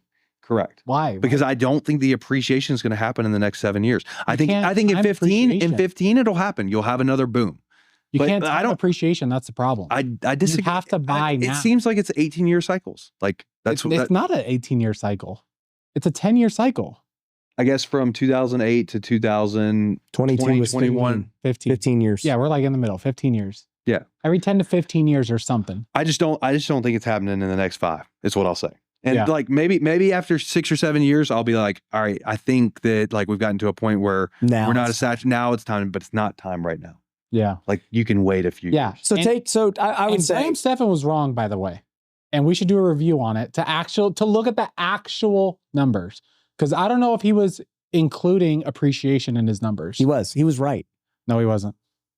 Correct. Why? Because I don't think the appreciation is going to happen in the next 7 years. I think can't in time 15 appreciation. it'll happen. You'll have another boom. You but can't I time don't- appreciation. That's the problem. I disagree. You have to buy It now. seems like it's 18-year cycles. Like that's It's not an 18-year cycle. It's a 10-year cycle. I guess from 2008 to 22 was 2021. 15 years. Yeah, we're like in the middle. 15 years. Yeah. Every 10 to 15 years or something. I just don't think it's happening in the next 5. Is what I'll say. And Yeah. like maybe after 6 or 7 years, I'll be like, all right, I think that like we've gotten to a point where Now we're not it's- now it's time, but it's not time right now. Yeah. Like you can wait a few Yeah. years. I would And say Graham Stephan was wrong, by the way. And we should do a review on it to look at the actual numbers. Because I don't know if he was including appreciation in his numbers. he was right. No, he wasn't.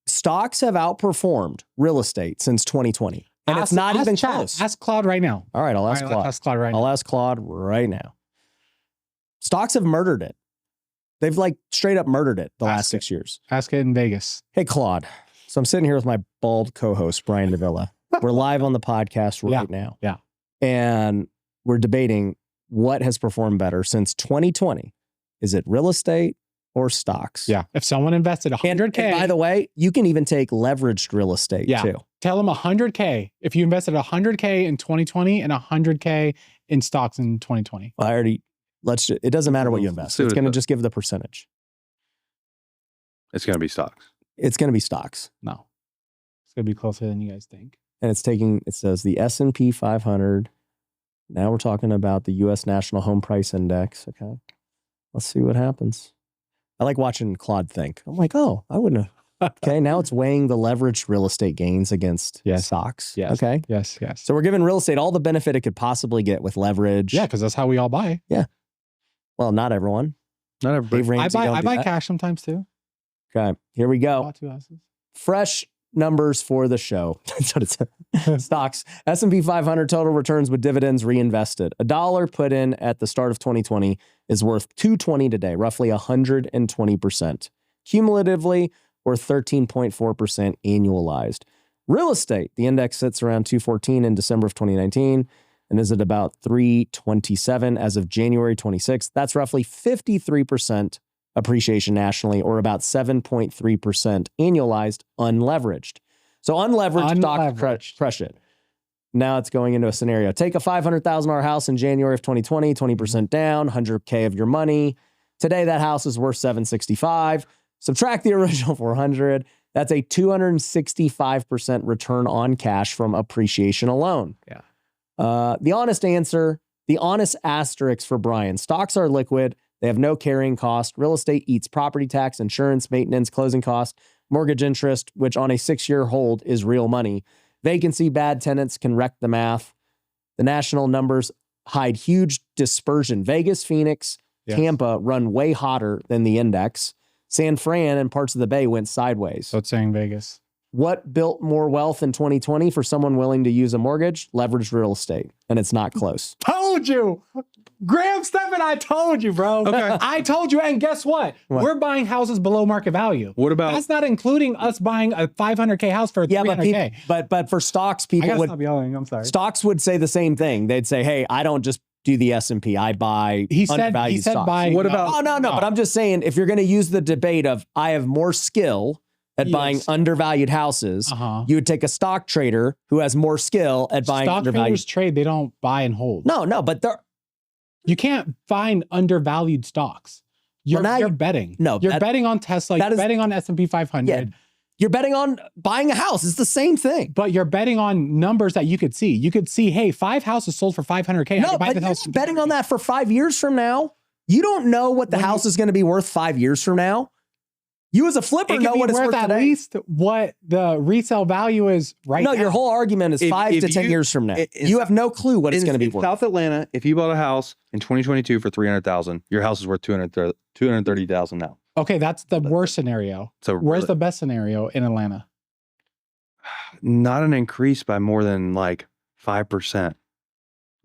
Stocks have outperformed real estate since 2020. And it's not even Chad. close. Ask Claude right now. All right, I'll ask All right, Claude. ask Claude right now. I'll ask Claude right now. Stocks have murdered it. They've like straight up murdered it the Ask last it. 6 years. Ask it in Vegas. Hey, Claude. So I'm sitting here with my bald co-host, Brian Davila. We're live on the podcast right now. Yeah. And we're debating what has performed better since 2020. Is it real estate or stocks? Yeah. If someone invested And, 100K, and by the way, you can even take leveraged real estate Yeah. too. tell them 100K. If you invested 100K in 2020 and 100K in stocks in 2020. It doesn't matter what you invest. See what It's it going to does. just give the percentage. It's going to be stocks. It's going to be stocks. No. It's going to be closer than you guys think. And it says the S&P 500. Now we're talking about the U.S. National Home Price Index. Okay. Let's see what happens. I like watching Claude think. I'm like, oh, I wouldn't have. Okay. Now it's weighing the leveraged real estate gains against Yes. stocks. Yes. Okay. Yes. So we're giving real estate all the benefit it could possibly get with leverage. Yeah, because that's how we all buy. Well, not everyone. Not everybody. Dave Ramsey don't I do buy that. cash sometimes too. Okay. Here we I go. bought 2 houses. Fresh numbers for the show. That's what it says. Stocks. S&P 500 total returns with dividends reinvested. $1 put in at the start of 2020 is worth $2.20 today, roughly 120%. Cumulatively, or 13.4% annualized. Real estate, the index sits around 214 in December of 2019 and is at about 327 as of January 26th. That's roughly 53% appreciation nationally, or about 7.3% annualized unleveraged. So unleveraged stock crush it. Now it's going into a scenario. Take a $500,000 house in January of 2020, 20% down, 100K of your money. Today, that house is worth $765. Subtract the original 400. That's a 265% return on cash from appreciation alone. Yeah. The honest answer, the honest asterisk for Brian, stocks are liquid. They have no carrying cost. Real estate eats property tax, insurance, maintenance, closing costs, mortgage interest, which on a 6-year hold is real money. Vacancy, bad tenants can wreck the math. The national numbers hide huge dispersion. Vegas, Phoenix, Tampa run way hotter than the index. San Fran and parts of the Bay went sideways. So it's saying Vegas. What built more wealth in 2020 for someone willing to use a mortgage? Leveraged real estate. And it's not close. Told you. Graham Stephan, I told you, bro. Okay. I told you. And guess what? What? We're buying houses below market value. What about That's not including us buying a 500K house for Yeah, 300K. but for stocks, I people gotta would stop yelling. I'm sorry. stocks would say the same thing. They'd say, "Hey, I don't just do the S&P. I buy He said undervalued stocks." buy. What about- Oh, no. But I'm just saying, if you're going to use the debate of I have more skill at buying Yes. undervalued houses, you would take a stock trader who has more skill at buying Stock undervalued. traders trade. They don't buy and hold. No, but they're You can't find undervalued stocks. You're now you- betting. No, you're that- betting on Tesla. that You're is- betting on S&P 500. Yeah. You're betting on buying a house. It's the same thing. But you're betting on numbers that you could see. You could see, hey, 5 houses sold for 500K. I No, could buy but this you're house not betting on that for 5 years from now. You don't know what the When house is going to be worth 5 years from now. You as a flipper It know could what be it's worth worth at today. least what the resale value is right No, now. your whole argument is If- 5 if to 10 you- years from now. in You have no clue what it's going to be in worth. South Atlanta, if you bought a house in 2022 for $300,000, your house is worth $230,000 now. Okay, that's the worst scenario. So Where's the best scenario in Atlanta? not an increase by more than like 5%.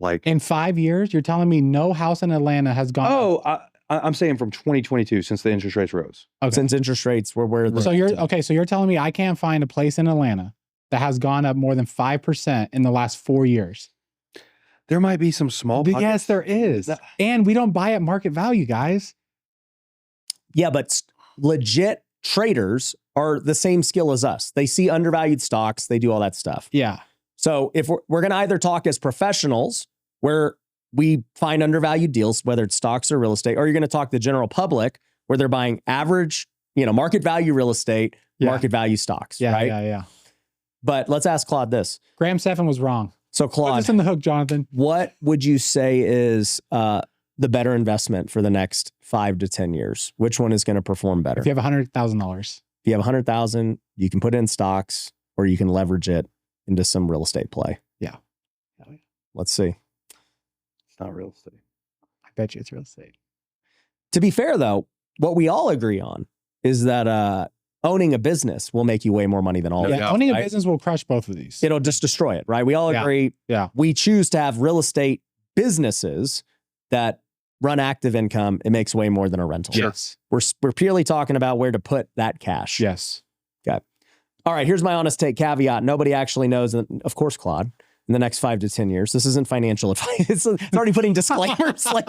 Like In 5 years, you're telling me no house in Atlanta has gone up? I'm saying from 2022 since the interest rates rose. Okay. Since interest rates were where So you're telling me I can't find a place in Atlanta that has gone up more than 5% in the last 4 years. There might be some small pockets. Yes, there is. And we don't buy at market value, guys. Yeah, but legit traders are the same skill as us. They see undervalued stocks. They do all that stuff. Yeah. So if we're going to either talk as professionals, where we find undervalued deals, whether it's stocks or real estate, or you're going to talk the general public, where they're buying average, market value real estate, market value stocks, right? Yeah. But let's ask Claude this. Graham Stephan was wrong. So Put Claude, this in the hook, Jonathan. what would you say is the better investment for the next 5 to 10 years? Which one is going to perform better? If you have $100,000. If you have 100,000, you can put it in stocks or you can leverage it into some real estate play. Yeah. Let's see. It's not real estate. I bet you it's real estate. To be fair, though, what we all agree on is that owning a business will make you way more money than all of it. Owning a right? business will crush both of these. It'll just destroy it, right? We all agree. Yeah. We choose to have real estate businesses that run active income. It makes way more than a rental. Yes. We're purely talking about where to put that cash. Yes. Okay. All right. Here's my honest take caveat. Nobody actually knows. And of course, Claude, in the next 5 to 10 years, this isn't financial advice. It's already putting disclaimers. Like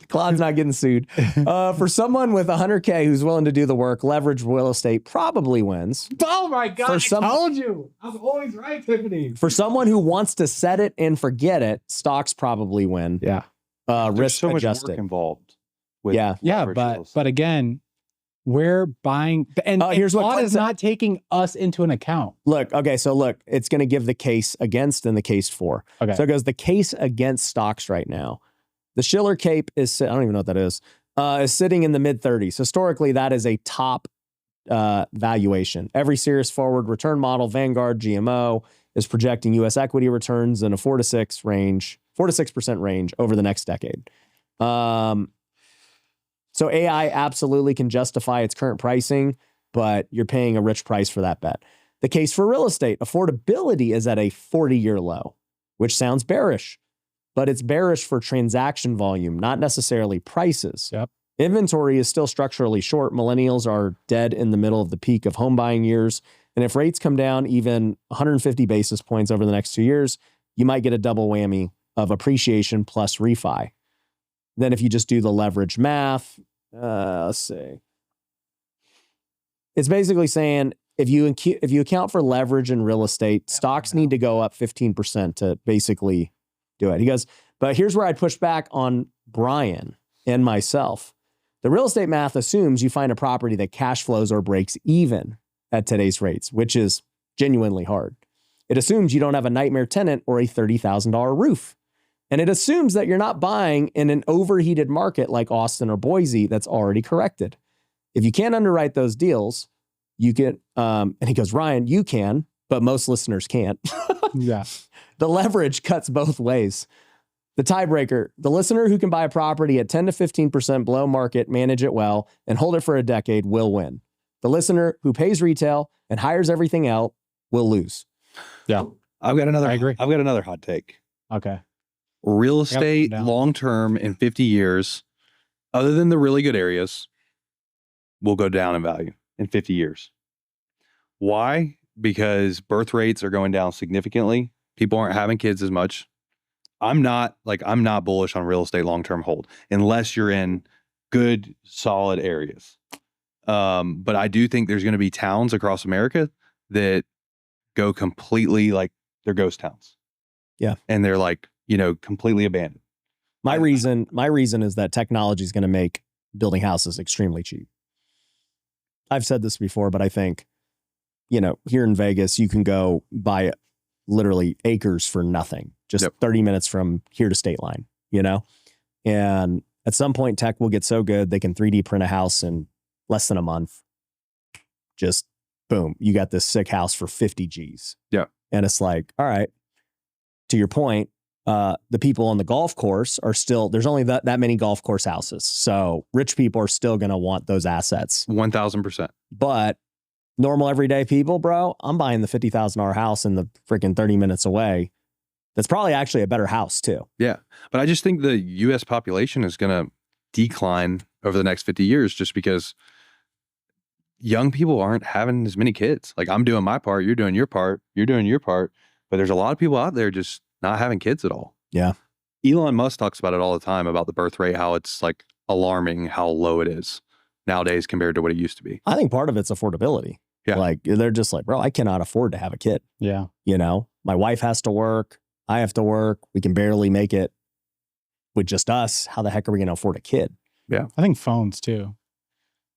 Claude's not getting sued. For someone with 100K who's willing to do the work, leverage real estate probably wins. Oh my God. I told you. I was always right, Tiffany. For someone who wants to set it and forget it, stocks probably win. Yeah. There's Risk so much adjusted. work involved. With Yeah, leverage real estate. but again, we're buying, and here's what Claude Clint is said. not taking us into an account. Look, it's going to give the case against and the case for. Okay. So it goes the case against stocks right now. The Shiller Cape is, I don't even know what that is sitting in the mid 30s. Historically, that is a top valuation. Every serious forward return model, Vanguard, GMO, is projecting U.S. equity returns in a 4 to 6% range over the next decade. So AI absolutely can justify its current pricing, but you're paying a rich price for that bet. The case for real estate, affordability is at a 40-year low, which sounds bearish, but it's bearish for transaction volume, not necessarily prices. Yep. Inventory is still structurally short. Millennials are dead in the middle of the peak of home buying years. And if rates come down even 150 basis points over the next 2 years, you might get a double whammy of appreciation plus refi. Then if you just do the leverage math, let's see. It's basically saying if you account for leverage in real estate, stocks need to go up 15% to basically do it. He goes, but here's where I'd push back on Brian and myself. The real estate math assumes you find a property that cash flows or breaks even at today's rates, which is genuinely hard. It assumes you don't have a nightmare tenant or a $30,000 roof. And it assumes that you're not buying in an overheated market like Austin or Boise that's already corrected. If you can't underwrite those deals, you get, and he goes, Ryan, you can, but most listeners can't. Yeah. The leverage cuts both ways. The tiebreaker, the listener who can buy a property at 10 to 15% below market, manage it well, and hold it for a decade will win. The listener who pays retail and hires everything out will lose. Yeah. I've got another. I agree. I've got another hot take. Okay. Real I estate got it down. long term in 50 years, other than the really good areas, will go down in value in 50 years. Why? Because birth rates are going down significantly. People aren't having kids as much. I'm not bullish on real estate long term hold unless you're in good, solid areas. But I do think there's going to be towns across America that go completely like they're ghost towns. Yeah. And they're like, completely abandoned. My reason is that technology is going to make building houses extremely cheap. I've said this before, but I think, here in Vegas, you can go buy literally acres for nothing, just 30 minutes from here to state line, and at some point tech will get so good, they can 3D print a house in less than a month. Just boom, you got this sick house for 50 G's. Yeah. And it's like, all right, to your point, the people on the golf course are still, there's only that many golf course houses. So rich people are still going to want those assets. 1,000%. But normal everyday people, bro, I'm buying the $50,000 house in the freaking 30 minutes away. That's probably actually a better house too. Yeah. But I just think the U.S. population is going to decline over the next 50 years just because young people aren't having as many kids. Like I'm doing my part, you're doing your part, but there's a lot of people out there just not having kids at all. Yeah. Elon Musk talks about it all the time about the birth rate, how it's like alarming how low it is nowadays compared to what it used to be. I think part of it's affordability. Yeah. Like they're just like, bro, I cannot afford to have a kid. Yeah. You know, my wife has to work. I have to work. We can barely make it with just us. How the heck are we going to afford a kid? Yeah. I think phones too.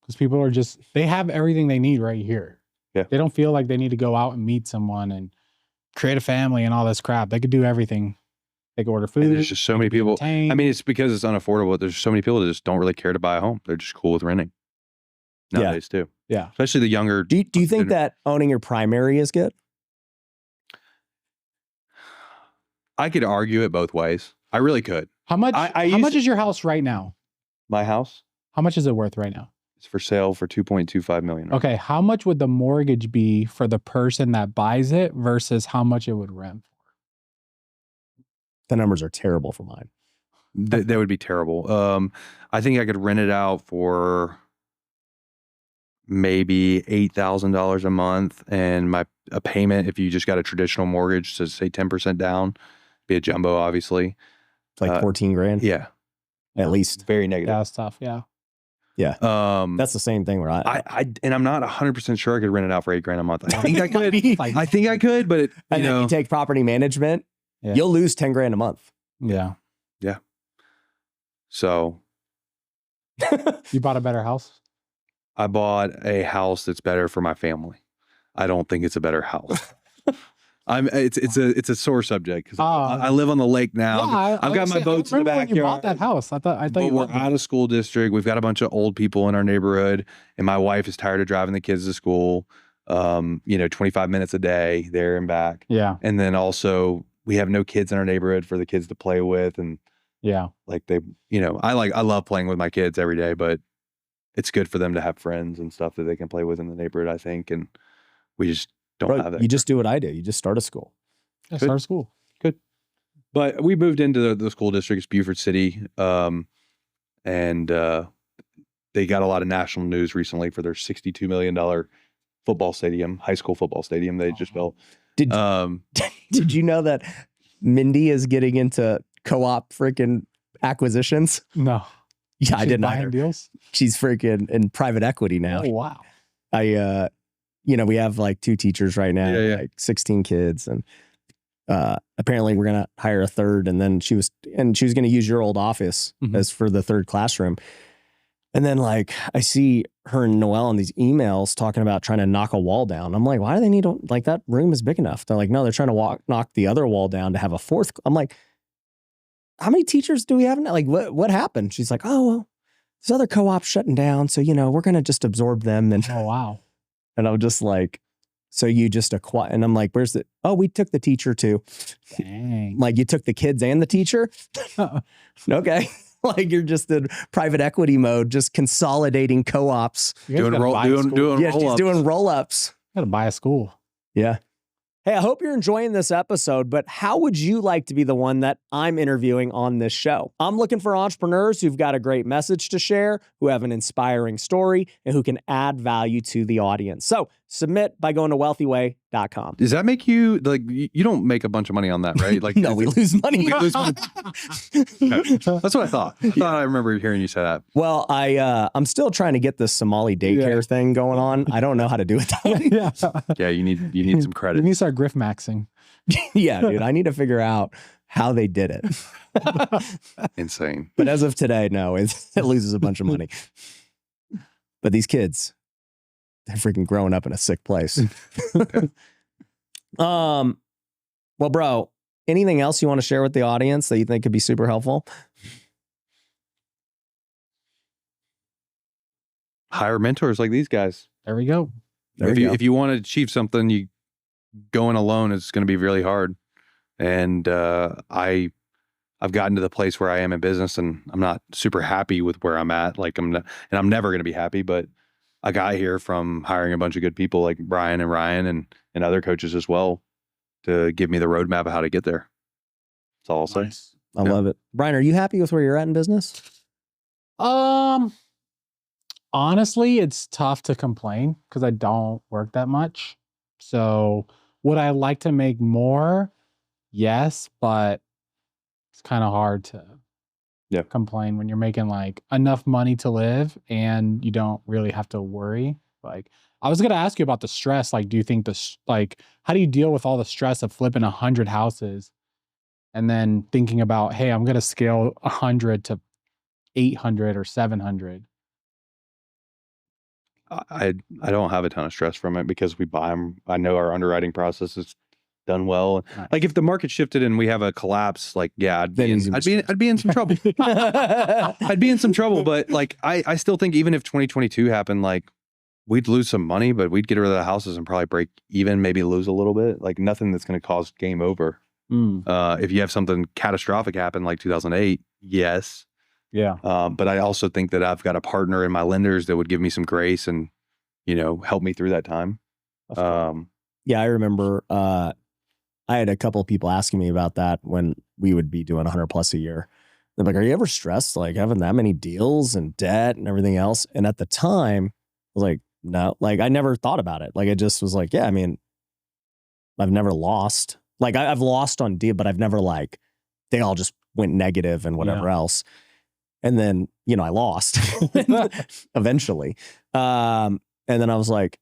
Because people are just, they have everything they need right here. Yeah. They don't feel like they need to go out and meet someone and create a family and all this crap. They could do everything. They could order food. And there's just so many people. I mean, it's because it's unaffordable. There's so many people that just don't really care to buy a home. They're just cool with renting nowadays too. Yeah. Especially the younger. Do you think that owning your primary is good? I could argue it both ways. I really could. How much? I how used much to- is your house right now? My house How much is it worth right now? is for sale for $2.25 million. Okay. How much would the mortgage be for the person that buys it versus how much it would rent for? The numbers are terrible for mine. That would be terrible. I think I could rent it out for maybe $8,000 a month, and a payment, if you just got a traditional mortgage, so say 10% down, be a jumbo, obviously. It's like 14 grand. Yeah, At least. very negative. That's tough. Yeah. That's the same thing where and I'm not 100% sure I could rent it out for $8 grand a month. I think I could. I think I could, but it, and then you take property management, Yeah. you'll lose 10 grand a month. Yeah. So You bought a better house? I bought a house that's better for my family. I don't think it's a better house. It's a sore subject because I live on the lake now. Yeah, I've got my boats in the backyard. When you bought that house, I thought But you we're loved it. out of school district. We've got a bunch of old people in our neighborhood, and my wife is tired of driving the kids to school. 25 minutes a day there and back. Yeah. And then also we have no kids in our neighborhood for the kids to play with, and Yeah. like I love playing with my kids every day, but it's good for them to have friends and stuff that they can play with in the neighborhood, I think. And we just don't have that. You just do what I do. You just start a school. Yeah, start school. But we moved into the school district, it's Beaufort City. And they got a lot of national news recently for their $62 million high school football stadium they just built. Did you know that Mindy is getting into co-op freaking acquisitions? No. Yeah, I She's didn't buying either. deals. She's freaking in private equity now. Oh, wow. We have like 2 teachers right now, Yeah. like 16 kids. And apparently we're going to hire a third. And then she was going to use your old office Mhm. as for the third classroom. And then like, I see her and Noelle in these emails talking about trying to knock a wall down. I'm like, why do they need that room is big enough? They're like, no, they're trying to knock the other wall down to have a fourth. I'm like, how many teachers do we have now? Like, what happened? She's like, oh, well, this other co-op's shutting down. So, we're going to just absorb them. And, Oh, wow. and I'm just like, so you just acquire, and I'm like, where's the, oh, we took the teacher too. Dang. Like you took the kids and the teacher. Okay. Like you're just in private equity mode, just consolidating co-ops. Doing Yeah, she's roll-ups. doing roll-ups. Gotta buy a school. Yeah. Hey, I hope you're enjoying this episode, but how would you like to be the one that I'm interviewing on this show? I'm looking for entrepreneurs who've got a great message to share, who have an inspiring story, and who can add value to the audience. So submit by going to wealthyway.com. Does that make you like you don't make a bunch of money on that, right? Like No, we lose money. we lose money. Okay. That's what I thought. I remember hearing you say that. Well, I'm still trying to get this Somali daycare thing going on. I don't know how to do it. Yeah. Yeah, you need some You credit. need to start grift maxing. Yeah, dude, I need to figure out how they did it. Insane. But as of today, no, it loses a bunch of money. But these kids, they're freaking growing up in a sick place. Well, bro, anything else you want to share with the audience that you think could be super helpful? Hire mentors like these guys. There we go. If you want to achieve something, you going alone is going to be really hard. And I've gotten to the place where I am in business, and I'm not super happy with where I'm at. Like I'm never going to be happy. But I got here from hiring a bunch of good people like Brian and Ryan and other coaches as well to give me the roadmap of how to get there. That's all I'll say. Nice. I love it. Brian, are you happy with where you're at in business? Honestly, it's tough to complain because I don't work that much. So would I like to make more? yes, but it's kind of hard to complain when you're making like enough money to live and you don't really have to worry. Like, I was gonna ask you about the stress. Like, do you think how do you deal with all the stress of flipping 100 houses and then thinking about, hey, I'm gonna scale 100 to 800 or 700? I don't have a ton of stress from it because we buy them. I know our underwriting process is done well. Nice. Like if the market shifted and we have a collapse, like I'd be in some trouble. I'd be in some trouble. But like I still think even if 2022 happened, like we'd lose some money, but we'd get rid of the houses and probably break even, maybe lose a little bit. Like nothing that's going to cause game over. If you have something catastrophic happen like 2008, yes. Yeah. But I also think that I've got a partner in my lenders that would give me some grace and, help me through that time. Yeah, I remember I had a couple of people asking me about that when we would be doing 100 plus a year. They're like, are you ever stressed? Like having that many deals and debt and everything else? And at the time I was like, no, like I never thought about it. Like it just was like, yeah, I mean, I've never lost. Like I've lost on deal, but I've never like, they all just went negative and whatever else. And then, I lost eventually. And then I was like,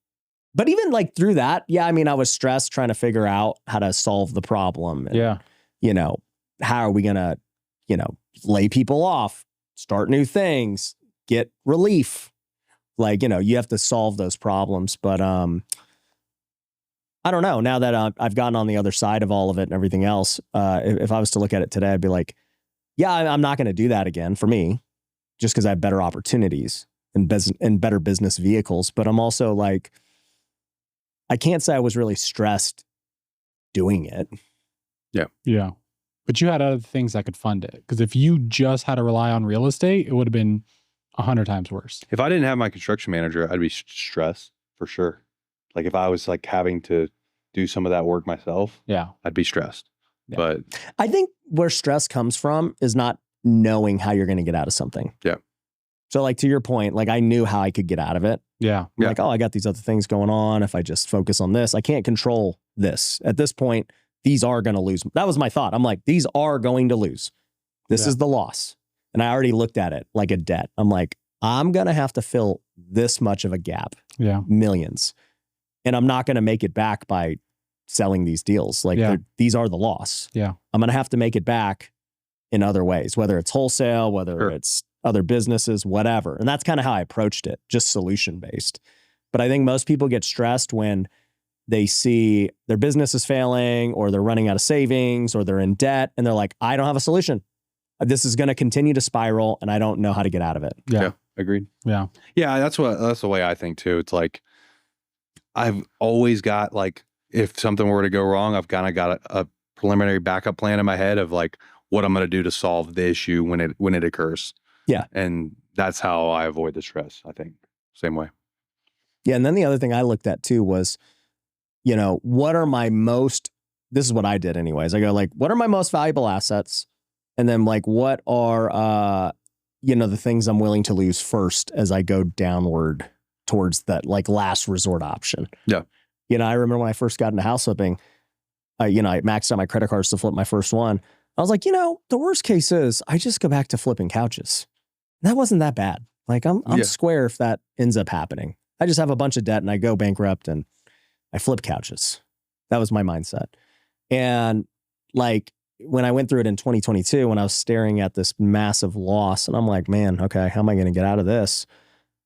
but even like through that, I mean, I was stressed trying to figure out how to solve the problem. And, how are we going to, lay people off, start new things, get relief. Like, you have to solve those problems. But I don't know. Now that I've gotten on the other side of all of it and everything else, if I was to look at it today, I'd be like, yeah, I'm not going to do that again for me just because I have better opportunities and better business vehicles. But I'm also like, I can't say I was really stressed doing it. Yeah. Yeah. But you had other things that could fund it. Because if you just had to rely on real estate, it would have been 100 times worse. If I didn't have my construction manager, I'd be stressed for sure. Like if I was like having to do some of that work myself, I'd be stressed. Yeah. But I think where stress comes from is not knowing how you're going to get out of something. Yeah. So like to your point, like I knew how I could get out of it. Yeah. Like, oh, I got these other things going on. If I just focus on this, I can't control this. At this point, these are going to lose. That was my thought. I'm like, these are going to lose. This is the loss. And I already looked at it like a debt. I'm like, I'm going to have to fill this much of a gap. Yeah. Millions. And I'm not going to make it back by selling these deals. Like these are the loss. Yeah. I'm going to have to make it back in other ways, whether it's wholesale, whether it's other businesses, whatever. And that's kind of how I approached it, just solution based. But I think most people get stressed when they see their business is failing or they're running out of savings or they're in debt and they're like, I don't have a solution. This is going to continue to spiral and I don't know how to get out of it. Yeah. Agreed. Yeah. Yeah. That's the way I think too. It's like, I've always got like, if something were to go wrong, I've kind of got a preliminary backup plan in my head of like what I'm going to do to solve the issue when it occurs. Yeah. And that's how I avoid the stress, I think. Same way. Yeah. And then the other thing I looked at too was, what are this is what I did anyways. I go like, what are my most valuable assets? And then like, what are, the things I'm willing to lose first as I go downward towards that like last resort option. Yeah. I remember when I first got into house flipping, I maxed out my credit cards to flip my first one. I was like, the worst case is I just go back to flipping couches. That wasn't that bad. Like I'm square if that ends up happening. I just have a bunch of debt and I go bankrupt and I flip couches. That was my mindset. And like when I went through it in 2022, when I was staring at this massive loss and I'm like, man, okay, how am I going to get out of this?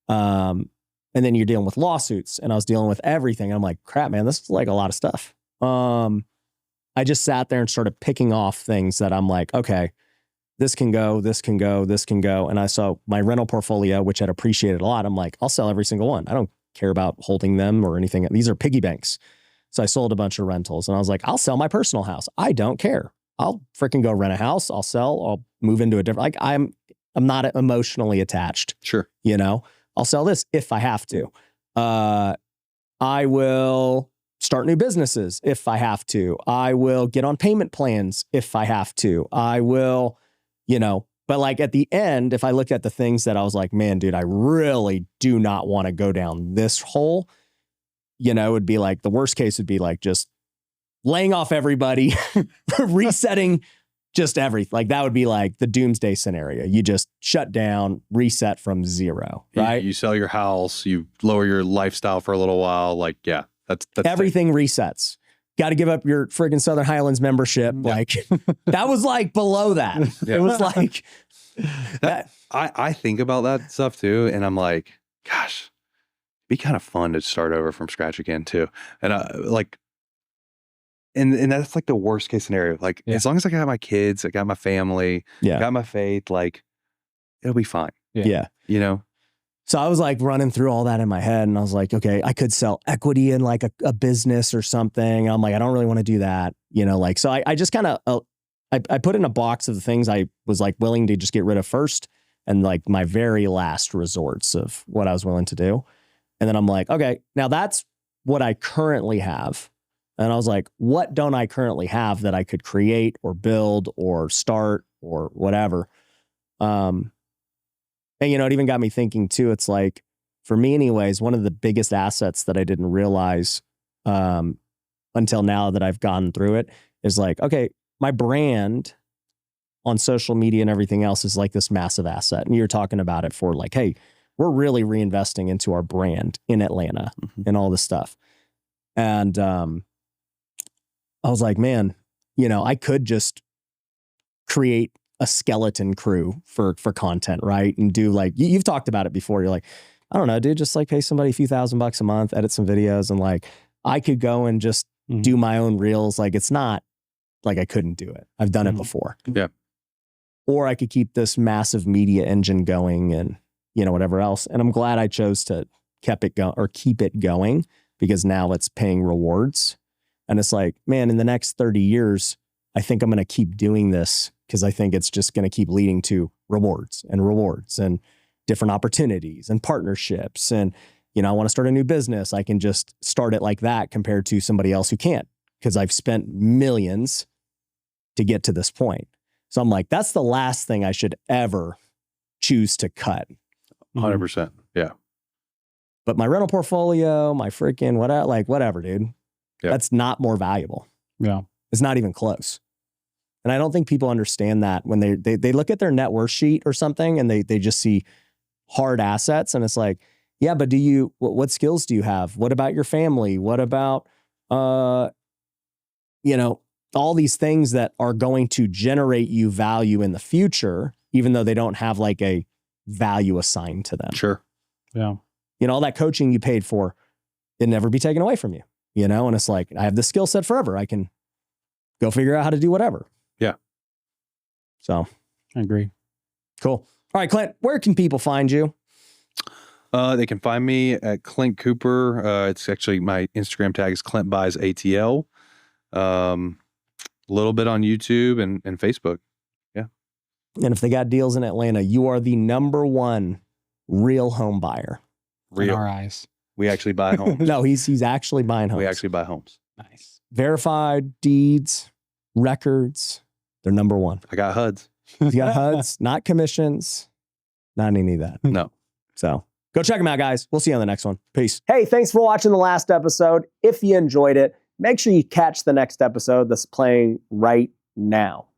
And then you're dealing with lawsuits and I was dealing with everything. And I'm like, crap, man, this is like a lot of stuff. I just sat there and started picking off things that I'm like, okay, this can go, this can go, this can go. And I saw my rental portfolio, which had appreciated a lot. I'm like, I'll sell every single one. I don't care about holding them or anything. These are piggy banks. So I sold a bunch of rentals and I was like, I'll sell my personal house. I don't care. I'll freaking go rent a house. I'll sell. I'll move into a different, like I'm not emotionally attached. Sure. I'll sell this if I have to. I will start new businesses if I have to. I will get on payment plans if I have to. I will, but like at the end, if I looked at the things that I was like, man, dude, I really do not want to go down this hole, it would be like, the worst case would be like just laying off everybody, resetting just everything. Like that would be like the doomsday scenario. You just shut down, reset from zero, right? You sell your house, you lower your lifestyle for a little while. Like, yeah, that's everything resets. Got to give up your friggin' Southern Highlands membership. Yeah. Like that was like below that. Yeah. It was like that. I think about that stuff too, and I'm like, gosh, it'd be kind of fun to start over from scratch again too. And and that's like the worst case scenario. Like as long as I got my kids, I got my family, got my faith, like it'll be fine. Yeah. You know? So I was like running through all that in my head and I was like, okay, I could sell equity in like a business or something. I'm like, I don't really want to do that. You know, like, so I just kind of, I put in a box of the things I was like willing to just get rid of first and like my very last resorts of what I was willing to do. And then I'm like, okay, now that's what I currently have. And I was like, what don't I currently have that I could create or build or start or whatever? And, you know, it even got me thinking too. It's like, for me anyways, one of the biggest assets that I didn't realize until now that I've gone through it is like, okay, my brand on social media and everything else is like this massive asset. And you're talking about it for like, hey, we're really reinvesting into our brand in Atlanta and all this stuff. And I was like, man, you know, I could just create a skeleton crew for content, right? And do like, you've talked about it before. You're like, I don't know, dude, just like pay somebody a few $1,000 a month, edit some videos. And like, I could go and just do my own reels. Like, it's not like I couldn't do it. I've done it before. Yeah. Or I could keep this massive media engine going and, you know, whatever else. And I'm glad I chose to keep it going because now it's paying rewards. And it's like, man, in the next 30 years, I think I'm going to keep doing this because I think it's just going to keep leading to rewards and different opportunities and partnerships. And, you know, I want to start a new business. I can just start it like that compared to somebody else who can't because I've spent millions to get to this point. So I'm like, that's the last thing I should ever choose to cut. 100%. Yeah. But my rental portfolio, my freaking whatever, dude, that's not more valuable. Yeah. It's not even close. And I don't think people understand that when they look at their net worth sheet or something and they just see hard assets. And it's like, yeah, but what skills do you have? What about your family? What about, you know, all these things that are going to generate you value in the future, even though they don't have like a value assigned to them. Sure. Yeah. You know, all that coaching you paid for, it'd never be taken away from you, you know? And it's like, I have the skill set forever. I can go figure out how to do whatever. Yeah. So I agree. Cool. All right, Clint, where can people find you? They can find me at Clint Cooper. It's actually my Instagram tag is Clint Buys ATL. A little bit on YouTube and Facebook. Yeah. And if they got deals in Atlanta, you are the #1 real home buyer. In our eyes. We actually buy homes. No, he's actually buying homes. We actually buy homes. Nice. Verified deeds, records. They're #1. I got HUDs. You got HUDs, not commissions, not any of that. No. So go check them out, guys. We'll see you on the next one. Peace. Hey, thanks for watching the last episode. If you enjoyed it, make sure you catch the next episode that's playing right now.